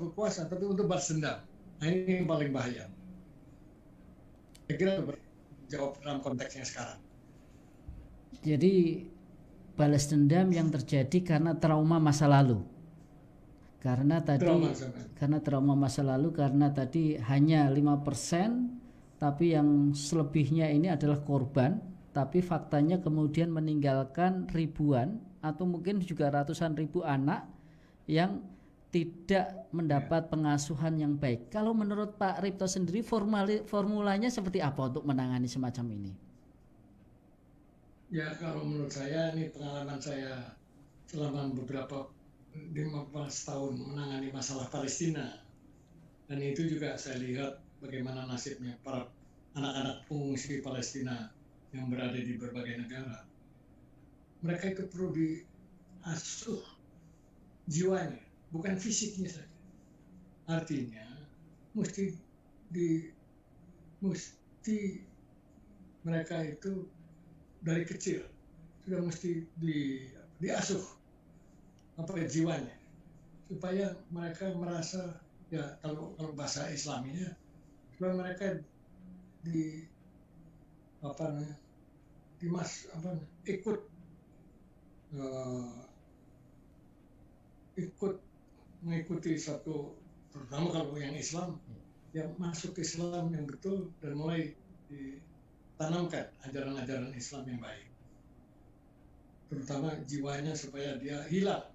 Speaker 3: tapi untuk balas dendam. Nah, ini yang paling bahaya. Saya kira jawab dalam konteksnya sekarang.
Speaker 2: Jadi balas dendam yang terjadi karena trauma masa lalu. Karena trauma masa lalu, karena tadi hanya 5%, tapi yang selebihnya ini adalah korban, tapi faktanya kemudian meninggalkan ribuan atau mungkin juga ratusan ribu anak yang tidak mendapat pengasuhan yang baik. Kalau menurut Pak Ripto sendiri, formulanya seperti apa untuk menangani semacam ini?
Speaker 3: Ya, kalau menurut saya, ini pengalaman saya selama beberapa 15 tahun menangani masalah Palestina, dan itu juga saya lihat bagaimana nasibnya para anak-anak pengungsi Palestina yang berada di berbagai negara. Mereka itu perlu diasuh jiwanya, bukan fisiknya saja. Artinya mesti mereka itu dari kecil sudah mesti diasuh jiwanya, supaya mereka merasa, ya kalau bahasa Islaminya, supaya mereka ikut mengikuti satu, terutama kalau yang Islam, ya masuk Islam yang betul dan mulai ditanamkan ajaran-ajaran Islam yang baik, terutama jiwanya, supaya dia hilang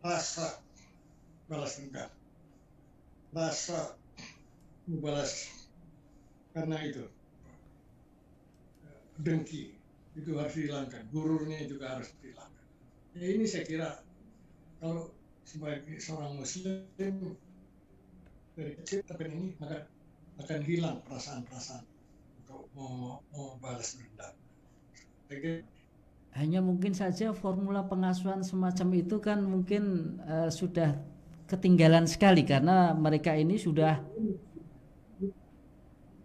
Speaker 3: rasa balas dendam, rasa membalas, karena itu dengki itu harus dihilangkan, gururnya juga harus dihilangkan. Ya, ini saya kira kalau sebagai seorang Muslim dari kecil tapi ini, maka akan hilang perasaan-perasaan untuk mau balas dendam.
Speaker 2: Hanya mungkin saja formula pengasuhan semacam itu kan mungkin sudah ketinggalan sekali, karena mereka ini sudah.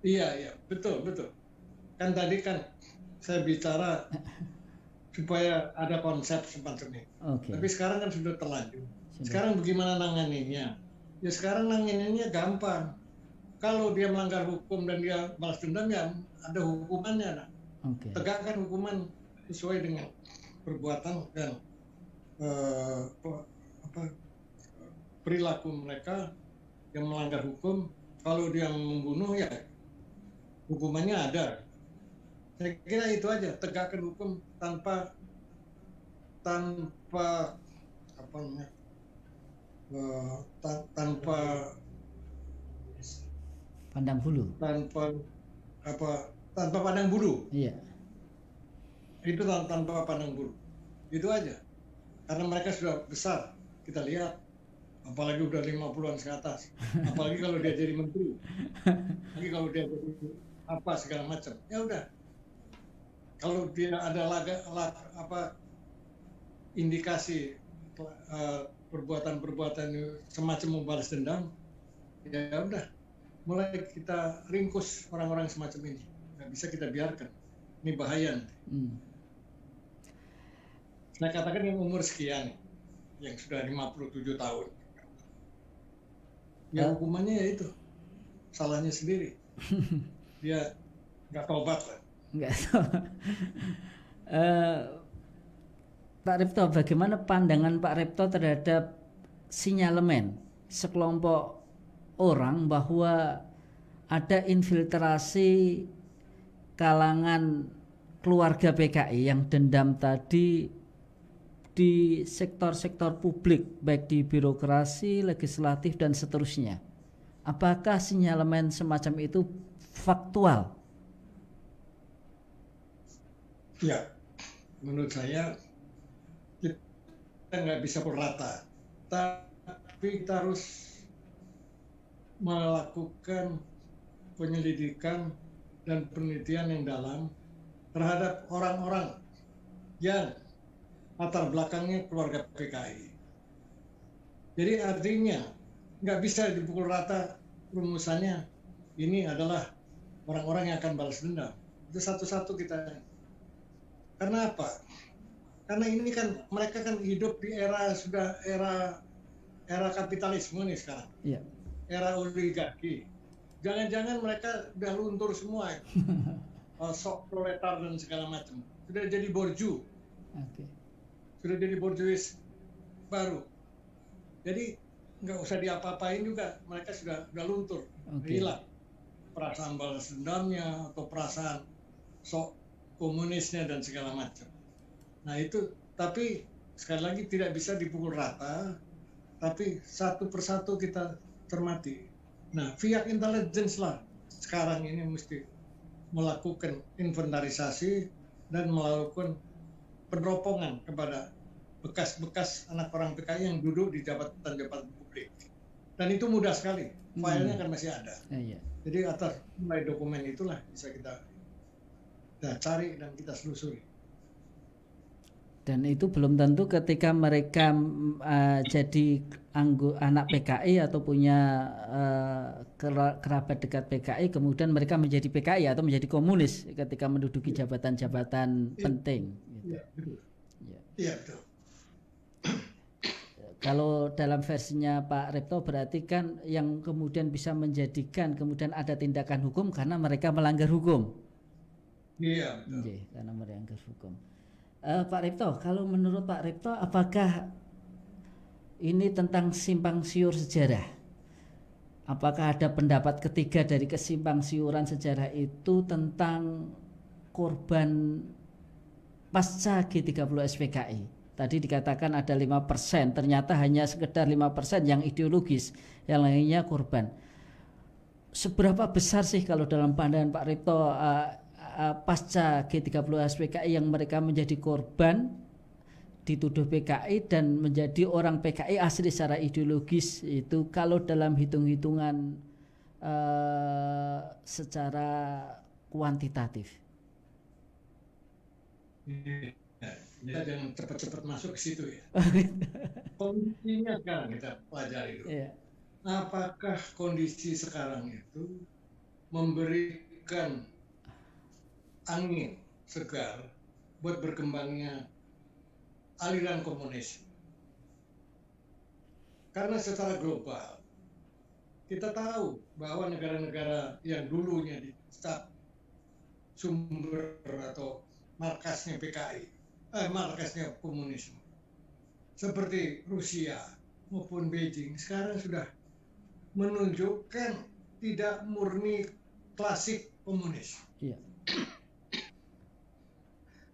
Speaker 3: Iya, betul. Kan tadi kan saya bicara supaya ada konsep semacam ini. Okay. Tapi sekarang kan sudah terlanjur. Sekarang bagaimana nanganinya? Ya sekarang nanganinya gampang. Kalau dia melanggar hukum dan dia balas dendam, ya ada hukumannya. Okay. Tegakkan hukuman sesuai dengan perbuatan dan perilaku mereka yang melanggar hukum. Kalau dia membunuh, ya hukumannya ada. Saya kira itu aja, tegakkan hukum tanpa
Speaker 2: pandang bulu.
Speaker 3: Tanpa pandang bulu.
Speaker 2: Iya.
Speaker 3: Itu tanpa pandang bulu. Itu aja. Karena mereka sudah besar, kita lihat. Apalagi udah 50-an ke atas. Apalagi kalau dia jadi menteri. Apalagi kalau dia jadi apa segala macam. Ya udah. Kalau dia ada indikasi perbuatan-perbuatan semacam membalas dendam, ya udah, mulai kita ringkus orang-orang semacam ini. Dan bisa kita biarkan. Ini bahaya. Saya katakan yang umur sekian, yang sudah 57 tahun, ya hukumannya ya itu, salahnya sendiri. Dia nggak tobat lah.
Speaker 2: Nggak tahu. Pak Repto, bagaimana pandangan Pak Repto terhadap sinyalemen sekelompok orang bahwa ada infiltrasi kalangan keluarga PKI yang dendam tadi di sektor-sektor publik, baik di birokrasi, legislatif, dan seterusnya? Apakah sinyalemen semacam itu faktual?
Speaker 3: Ya, menurut saya kita nggak bisa pukul rata, tapi kita harus melakukan penyelidikan dan penelitian yang dalam terhadap orang-orang yang latar belakangnya keluarga PKI. Jadi artinya nggak bisa dipukul rata rumusannya ini adalah orang-orang yang akan balas dendam. Itu satu-satu kita. Karena apa? Karena ini kan mereka kan hidup di era kapitalisme nih sekarang.
Speaker 2: Iya.
Speaker 3: Era oligarki. Jangan-jangan mereka udah luntur semua. Sok proletar dan segala macam. Sudah jadi borju.
Speaker 2: Okay.
Speaker 3: Sudah jadi borjuis baru. Jadi nggak usah diapa-apain juga, mereka sudah luntur, hilang perasaan balas dendamnya atau perasaan sok komunisnya dan segala macam. Nah itu, tapi sekali lagi tidak bisa dipukul rata, tapi satu persatu kita cermati. Nah, pihak intelligence lah sekarang ini mesti melakukan inventarisasi dan melakukan peneropongan kepada bekas-bekas anak orang PKI yang duduk di jabatan-jabatan publik. Dan itu mudah sekali, filenya kan masih ada.
Speaker 2: Iya.
Speaker 3: Jadi atas mulai dokumen itulah bisa kita cari dan kita selusuri.
Speaker 2: Dan itu belum tentu ketika mereka jadi anak PKI atau punya kerabat dekat PKI, kemudian mereka menjadi PKI atau menjadi komunis ketika menduduki jabatan-jabatan penting.
Speaker 3: Iya, betul. Iya, betul.
Speaker 2: Kalau dalam versinya Pak Repto berarti kan yang kemudian bisa menjadikan kemudian ada tindakan hukum karena mereka melanggar hukum.
Speaker 3: Iya, betul.
Speaker 2: Oke, karena melanggar hukum. Pak Repto, kalau menurut Pak Repto, apakah ini tentang simpang siur sejarah? Apakah ada pendapat ketiga dari kesimpang siuran sejarah itu tentang korban pasca G30 SPKI? Tadi dikatakan ada 5%, ternyata hanya sekedar 5% yang ideologis, yang lainnya korban. Seberapa besar sih kalau dalam pandangan Pak Repto pasca G30 SPKI yang mereka menjadi korban, dituduh PKI dan menjadi orang PKI asli secara ideologis, itu kalau dalam hitung-hitungan secara kuantitatif?
Speaker 3: Kita jangan cepat-cepat masuk ke situ ya. Kondisinya sekarang kita pelajari dulu.
Speaker 2: Yeah.
Speaker 3: Apakah kondisi sekarang itu memberikan angin segar buat berkembangnya aliran komunis? Karena secara global kita tahu bahwa negara-negara yang dulunya di sumber atau markasnya PKI, markasnya komunisme, seperti Rusia maupun Beijing, sekarang sudah menunjukkan tidak murni klasik komunis.
Speaker 2: Iya.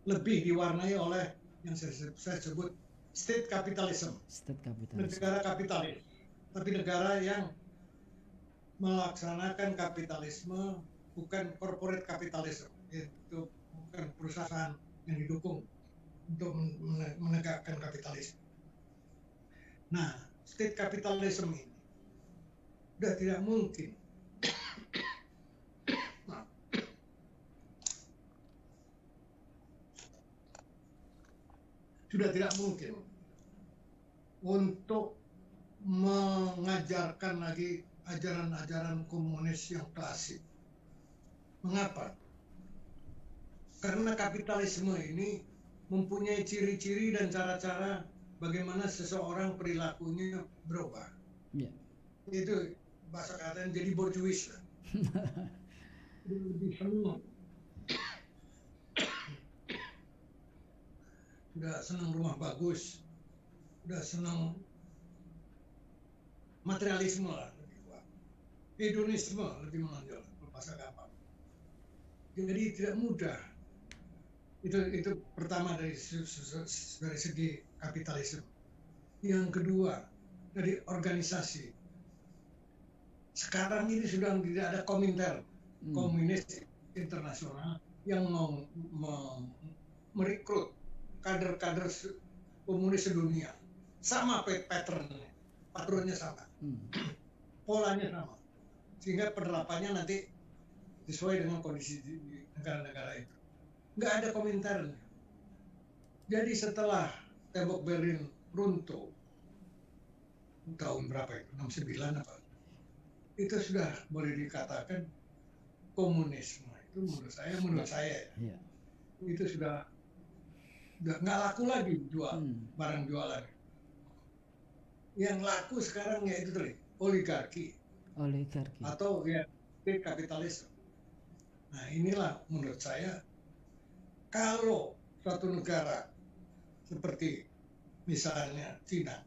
Speaker 3: Lebih diwarnai oleh yang saya sebut state capitalism. Negara kapitalis, tapi negara yang melaksanakan kapitalisme, bukan corporate capitalism, itu bukan perusahaan yang didukung untuk menegakkan kapitalisme. Nah, state capitalism ini sudah tidak mungkin untuk mengajarkan lagi ajaran-ajaran komunis yang klasik. Mengapa? Karena kapitalisme ini mempunyai ciri-ciri dan cara-cara bagaimana seseorang perilakunya berubah.
Speaker 2: Ya.
Speaker 3: Itu bahasa katanya jadi borjuis. Lebih senang. Udah senang rumah bagus, udah senang materialisme lah, lebih kuat. Hedonisme lebih menonjol, bahasa gampang. Jadi tidak mudah. Itu pertama dari segi kapitalisme. Yang kedua dari organisasi. Sekarang ini sudah tidak ada Komintern, Komunis Internasional yang mau merekrut kader-kader komunis sedunia. Sama patronnya sama, polanya sama. Sehingga penerapannya nanti sesuai dengan kondisi di negara-negara itu. Nggak ada komentarnya. Jadi setelah tembok Berlin runtuh, tahun berapa itu? 69 apa? Itu sudah boleh dikatakan komunisme. Itu menurut saya ya. Itu sudah nggak laku lagi barang jualan. Yang laku sekarang ya itu tadi, oligarki. Atau ya kapitalisme. Nah inilah menurut saya, kalau suatu negara seperti misalnya Cina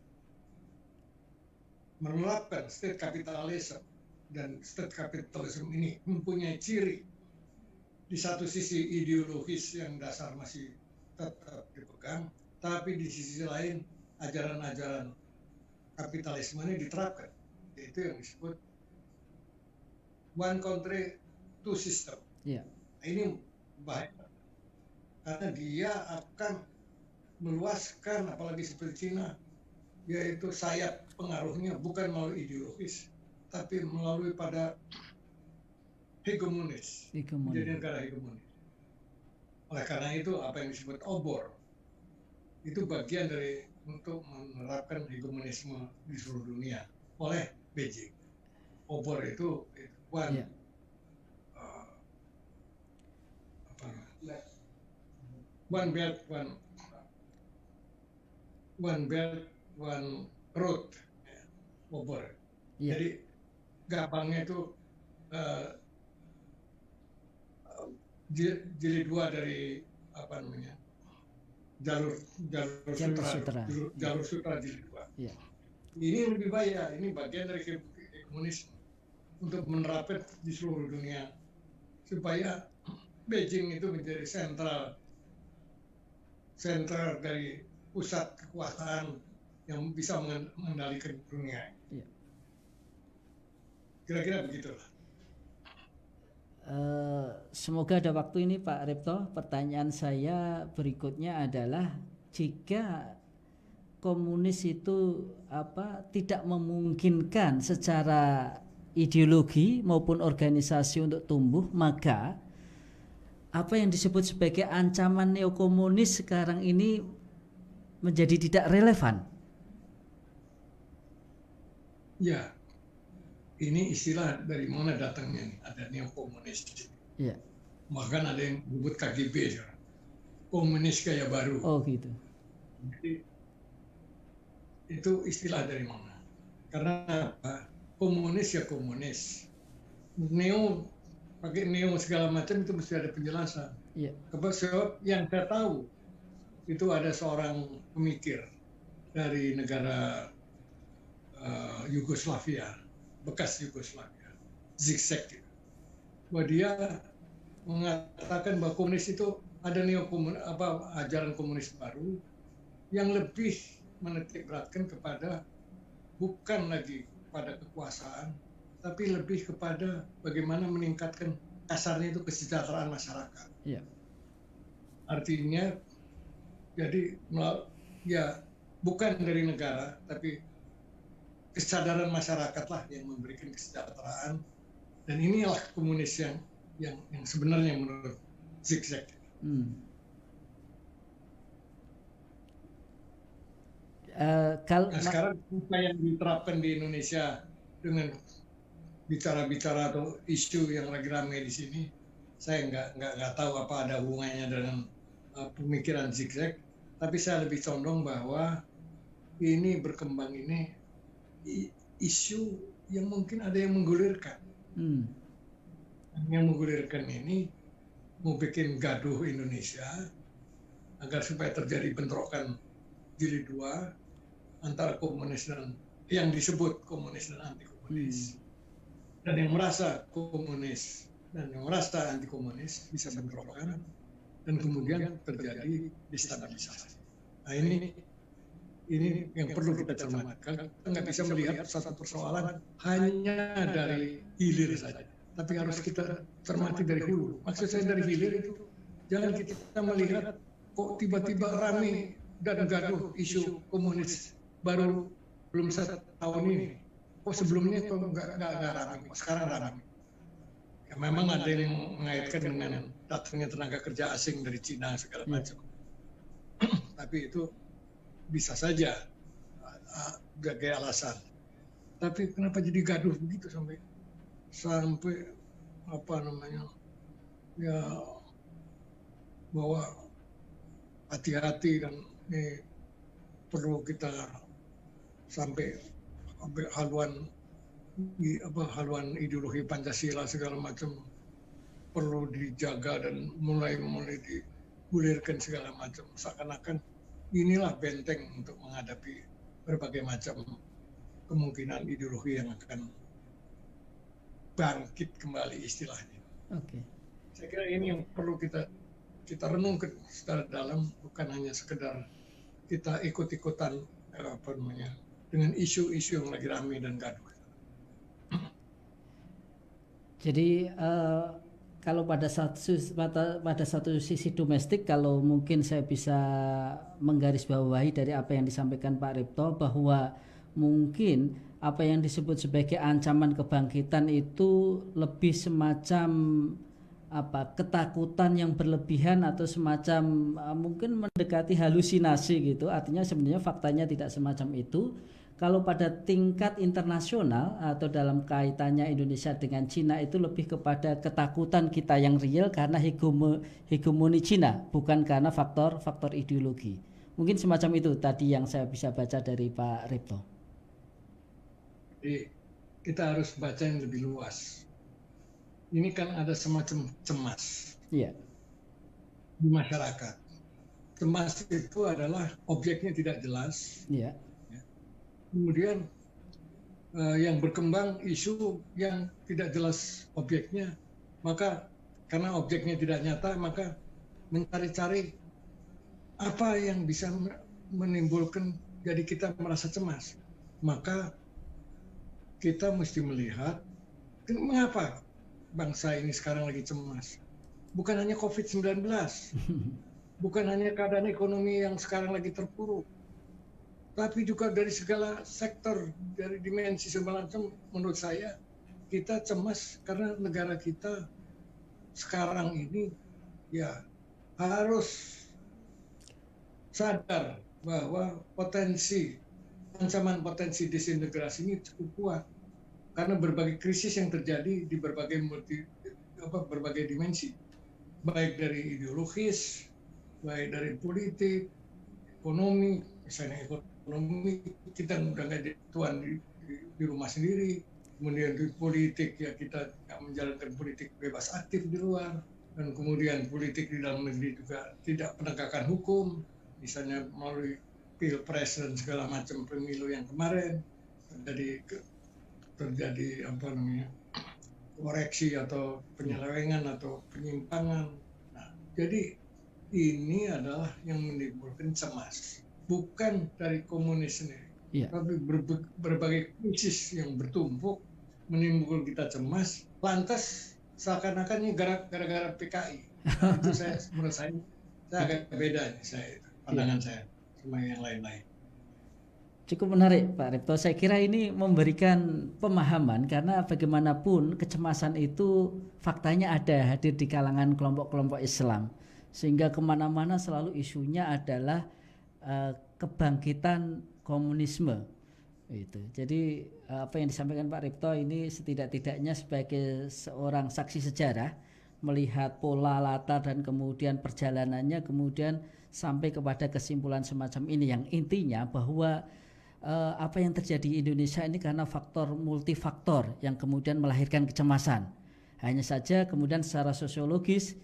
Speaker 3: menerapkan state capitalism, dan state capitalism ini mempunyai ciri di satu sisi ideologis yang dasar masih tetap dipegang, tapi di sisi lain ajaran-ajaran kapitalisme ini diterapkan. Itu yang disebut one country, two system.
Speaker 2: Yeah.
Speaker 3: Ini bahaya. Karena dia akan meluaskan, apalagi seperti Cina, yaitu sayap pengaruhnya bukan melalui ideologis, tapi melalui pada hegemonis. Jadi negara hegemonis. Oleh karena itu, apa yang disebut obor, itu bagian dari untuk menerapkan hegemonisme di seluruh dunia oleh Beijing. Obor itu one, one belt, one road, obor. Jadi gampangnya itu jilid dua dari apa namanya jalur sutra jilid dua. Ini lebih bahaya. Ini bagian dari komunisme untuk menerapkan di seluruh dunia supaya Beijing itu menjadi sentral dari pusat kekuasaan yang bisa mengendalikan dunia. Kira-kira begitulah.
Speaker 2: Semoga ada waktu ini Pak Repto. Pertanyaan saya berikutnya adalah, jika komunis itu tidak memungkinkan secara ideologi maupun organisasi untuk tumbuh, maka apa yang disebut sebagai ancaman neokomunis sekarang ini menjadi tidak relevan.
Speaker 3: Ya, ini istilah dari mana datangnya nih? Ada neokomunis.
Speaker 2: Ya.
Speaker 3: Bahkan ada yang menyebut KGB, komunis gaya baru.
Speaker 2: Oh gitu.
Speaker 3: Jadi, itu istilah dari mana? Karena apa? Komunis ya komunis. Neo, pakai neo segala macam itu mesti ada penjelasan.
Speaker 2: Iya.
Speaker 3: Sebab yang saya tahu itu ada seorang pemikir dari negara Yugoslavia, bekas Yugoslavia, Zizek, bahwa dia mengatakan bahwa komunis itu ada ajaran komunis baru yang lebih menitik beratkan kepada bukan lagi pada kekuasaan, tapi lebih kepada bagaimana meningkatkan kasarnya itu kesejahteraan masyarakat.
Speaker 2: Iya.
Speaker 3: Artinya, jadi ya bukan dari negara, tapi kesadaran masyarakat lah yang memberikan kesejahteraan, dan inilah komunis yang sebenarnya menurut Zizek. Nah, sekarang apa yang diterapkan di Indonesia dengan bicara-bicara atau isu yang lagi ramai di sini, saya nggak tahu apa ada hubungannya dengan pemikiran zigzag, tapi saya lebih condong bahwa ini berkembang ini isu yang mungkin ada yang menggulirkan. Yang menggulirkan ini mau bikin gaduh Indonesia agar supaya terjadi bentrokan jilid 2 antara komunis dan yang disebut komunis dan anti komunis, dan yang merasa komunis dan yang merasa anti komunis bisa bentrokan dan kemudian terjadi destabilisasi. Nah ini yang perlu kita cermatkan. Kita nggak bisa melihat satu persoalan hanya dari hilir saja, tapi harus kita cermati dari hulu. Maksud saya dari hilir itu jangan kita melihat kok tiba-tiba rame dan gaduh isu komunis baru belum 1 tahun ini. Kok sebelumnya kok nggak rame, kok sekarang rame. Ya memang ada yang mengaitkan dengan datangnya tenaga kerja asing dari Cina segala macam. Tapi itu bisa saja sebagai alasan. Tapi kenapa jadi gaduh begitu sampai apa namanya, ya bahwa hati-hati dan ini perlu kita sampai haluan ideologi Pancasila segala macam perlu dijaga dan mulai digulirkan segala macam, seakan-akan inilah benteng untuk menghadapi berbagai macam kemungkinan ideologi yang akan bangkit kembali istilahnya.
Speaker 2: Oke.
Speaker 3: Saya kira ini yang perlu kita renungkan secara dalam, bukan hanya sekedar kita ikut-ikutan apa namanya dengan isu-isu yang lagi ramai dan gaduh.
Speaker 2: Jadi kalau pada satu sisi domestik, kalau mungkin saya bisa menggarisbawahi dari apa yang disampaikan Pak Ripto, bahwa mungkin apa yang disebut sebagai ancaman kebangkitan itu lebih semacam ketakutan yang berlebihan atau semacam mungkin mendekati halusinasi gitu. Artinya sebenarnya faktanya tidak semacam itu. Kalau pada tingkat internasional atau dalam kaitannya Indonesia dengan Cina itu lebih kepada ketakutan kita yang real karena hegemoni Cina, bukan karena faktor ideologi. Mungkin semacam itu tadi yang saya bisa baca dari Pak Ripto.
Speaker 3: Jadi kita harus baca yang lebih luas. Ini kan ada semacam cemas di masyarakat. Cemas itu adalah objeknya tidak jelas. Kemudian yang berkembang isu yang tidak jelas objeknya, maka karena objeknya tidak nyata, maka mencari-cari apa yang bisa menimbulkan jadi kita merasa cemas. Maka kita mesti melihat mengapa bangsa ini sekarang lagi cemas. Bukan hanya COVID-19, bukan hanya keadaan ekonomi yang sekarang lagi terpuruk, tapi juga dari segala sektor, dari dimensi segala macam. Menurut saya kita cemas karena negara kita sekarang ini ya harus sadar bahwa ancaman potensi disintegrasi ini cukup kuat karena berbagai krisis yang terjadi di berbagai dimensi, baik dari ideologis, baik dari politik, ekonomi. Misalnya ekonomi kita udah nggak jadi tuan di rumah sendiri, kemudian di politik ya kita menjalankan politik bebas aktif di luar, dan kemudian politik di dalam negeri juga tidak penegakan hukum, misalnya melalui pilpres dan segala macam pemilu yang kemarin terjadi koreksi atau penyelewengan atau penyimpangan. Nah, jadi ini adalah yang menimbulkan cemas, bukan dari komunis sendiri, tapi berbagai krisis yang bertumpuk menimbulkan kita cemas. Lantas seakan-akan ini gara-gara PKI. Itu menurut saya agak beda pandangan saya sama yang lain-lain.
Speaker 2: Cukup menarik Pak Ripto. Saya kira ini memberikan pemahaman karena bagaimanapun kecemasan itu faktanya ada hadir di kalangan kelompok-kelompok Islam, sehingga kemana-mana selalu isunya adalah kebangkitan komunisme. Itu. Jadi apa yang disampaikan Pak Ripto ini setidak-tidaknya sebagai seorang saksi sejarah melihat pola latar dan kemudian perjalanannya, kemudian sampai kepada kesimpulan semacam ini yang intinya bahwa apa yang terjadi di Indonesia ini karena faktor multifaktor yang kemudian melahirkan kecemasan. Hanya saja kemudian secara sosiologis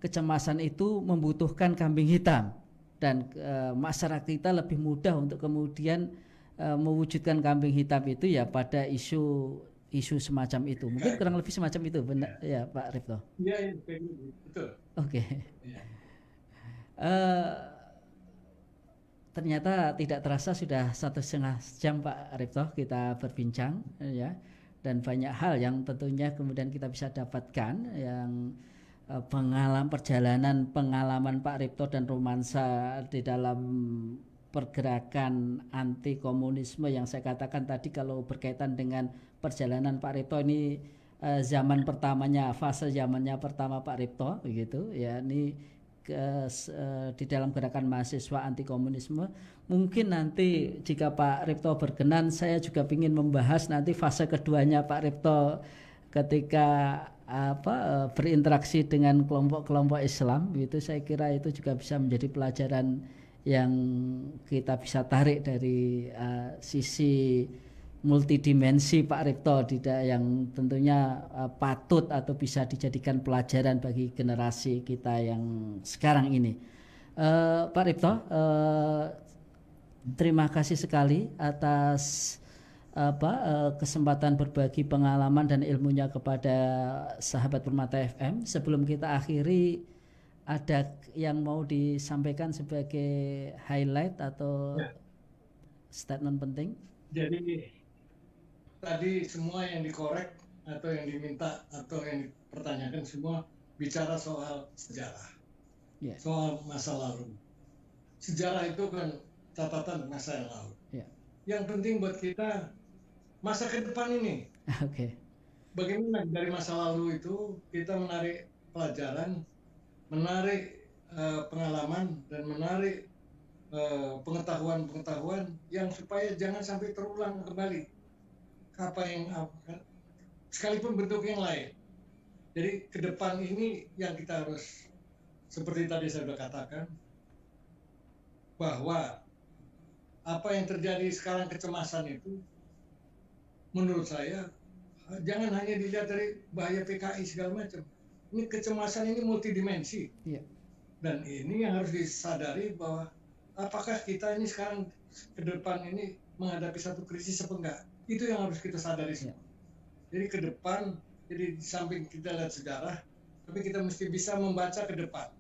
Speaker 2: kecemasan itu membutuhkan kambing hitam dan masyarakat kita lebih mudah untuk kemudian mewujudkan kambing hitam itu ya pada isu semacam itu. Mungkin kurang lebih semacam itu, benar ya Pak Ripto?
Speaker 3: Iya, betul.
Speaker 2: Oke. Ternyata tidak terasa sudah 1,5 jam Pak Ripto kita berbincang ya, dan banyak hal yang tentunya kemudian kita bisa dapatkan yang pengalaman Pak Ripto dan romansa di dalam pergerakan anti komunisme yang saya katakan tadi, kalau berkaitan dengan perjalanan Pak Ripto ini fase zamannya pertama Pak Ripto begitu ya, ini di dalam gerakan mahasiswa anti komunisme. Mungkin nanti jika Pak Ripto berkenan, saya juga ingin membahas nanti fase keduanya Pak Ripto ketika berinteraksi dengan kelompok-kelompok Islam gitu. Saya kira itu juga bisa menjadi pelajaran yang kita bisa tarik dari sisi multidimensi Pak Ripto yang tentunya patut atau bisa dijadikan pelajaran bagi generasi kita yang sekarang ini. Pak Ripto, terima kasih sekali atas kesempatan berbagi pengalaman dan ilmunya kepada sahabat Permata FM. Sebelum kita akhiri, ada yang mau disampaikan sebagai highlight atau statement penting?
Speaker 3: Jadi tadi semua yang dikorek atau yang diminta atau yang dipertanyakan semua bicara soal sejarah, soal masa lalu. Sejarah itu kan catatan masa yang lalu. Yang penting buat kita masa ke depan ini. Bagaimana dari masa lalu itu kita menarik pelajaran, menarik pengalaman, dan menarik pengetahuan-pengetahuan yang supaya jangan sampai terulang kembali sekalipun bentuk yang lain. Jadi ke depan ini yang kita harus, seperti tadi saya sudah katakan, bahwa apa yang terjadi sekarang, kecemasan itu menurut saya jangan hanya dilihat dari bahaya PKI segala macam. Ini kecemasan ini multidimensi. Dan ini yang harus disadari bahwa apakah kita ini sekarang ke depan ini menghadapi satu krisis apa enggak? Itu yang harus kita sadari semua. Jadi ke depan, jadi di samping kita lihat sejarah, tapi kita mesti bisa membaca ke depan.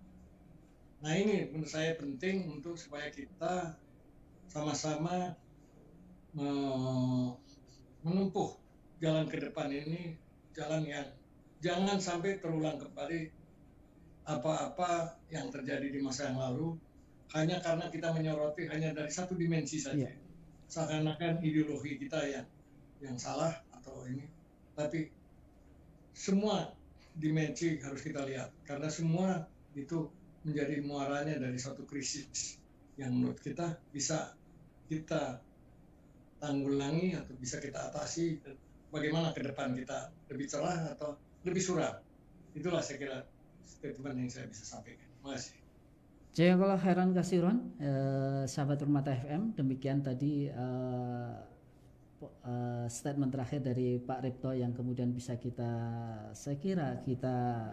Speaker 3: Nah ini menurut saya penting untuk supaya kita sama-sama menempuh jalan ke depan ini, jalan yang jangan sampai terulang kembali apa-apa yang terjadi di masa yang lalu hanya karena kita menyoroti hanya dari satu dimensi saja. Seakan-akan ideologi kita yang salah atau ini, tapi semua dimensi harus kita lihat karena semua itu menjadi muaranya dari suatu krisis yang menurut kita bisa kita tanggulangi atau bisa kita atasi. Bagaimana ke depan kita lebih cerah atau lebih suram. Itulah saya kira statement yang saya bisa sampaikan. Terima kasih.
Speaker 2: Jazakallah khairan kasiran, sahabat Permata FM. Demikian tadi statement terakhir dari Pak Ripto yang kemudian bisa saya kira kita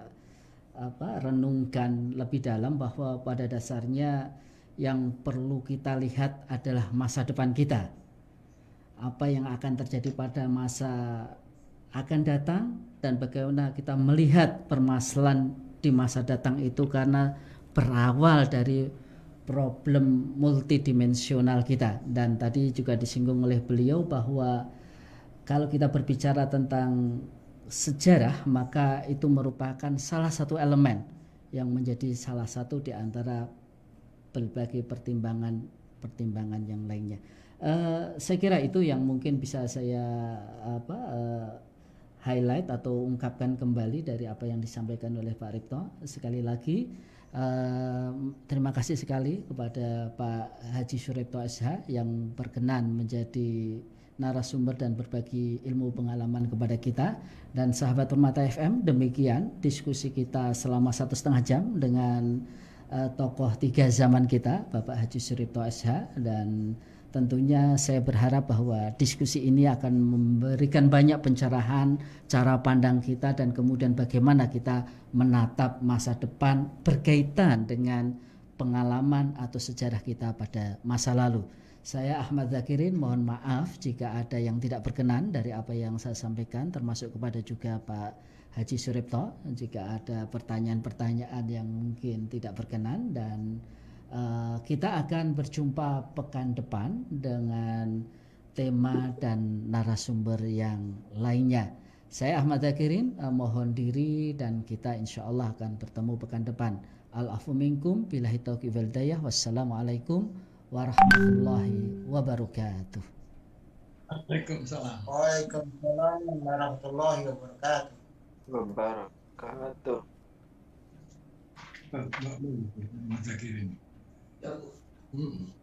Speaker 2: renungkan lebih dalam, bahwa pada dasarnya yang perlu kita lihat adalah masa depan kita. Apa yang akan terjadi pada masa akan datang dan bagaimana kita melihat permasalahan di masa datang itu, karena berawal dari problem multidimensional kita. Dan tadi juga disinggung oleh beliau bahwa kalau kita berbicara tentang sejarah, maka itu merupakan salah satu elemen yang menjadi salah satu di antara berbagai pertimbangan yang lainnya. Saya kira itu yang mungkin bisa saya highlight atau ungkapkan kembali dari apa yang disampaikan oleh Pak Ripto. Sekali lagi terima kasih sekali kepada Pak Haji Suripto SH yang berkenan menjadi narasumber dan berbagi ilmu pengalaman kepada kita. Dan sahabat Permata FM, demikian diskusi kita selama 1,5 jam dengan tokoh 3 zaman kita, Bapak Haji Suripto SH, dan tentunya saya berharap bahwa diskusi ini akan memberikan banyak pencerahan cara pandang kita dan kemudian bagaimana kita menatap masa depan berkaitan dengan pengalaman atau sejarah kita pada masa lalu. Saya Ahmad Zakirin, mohon maaf jika ada yang tidak berkenan dari apa yang saya sampaikan, termasuk kepada juga Pak Haji Suripto jika ada pertanyaan-pertanyaan yang mungkin tidak berkenan, dan kita akan berjumpa pekan depan dengan tema dan narasumber yang lainnya. Saya Ahmad Zakirin mohon diri dan kita insya Allah akan bertemu pekan depan. Al-afu minkum billahi taufiq wal hidayah. Wassalamualaikum warahmatullahi wabarakatuh.
Speaker 3: Waalaikumsalam.
Speaker 4: Waalaikumsalam warahmatullahi wabarakatuh.
Speaker 3: Mas Zakirin. Hmm.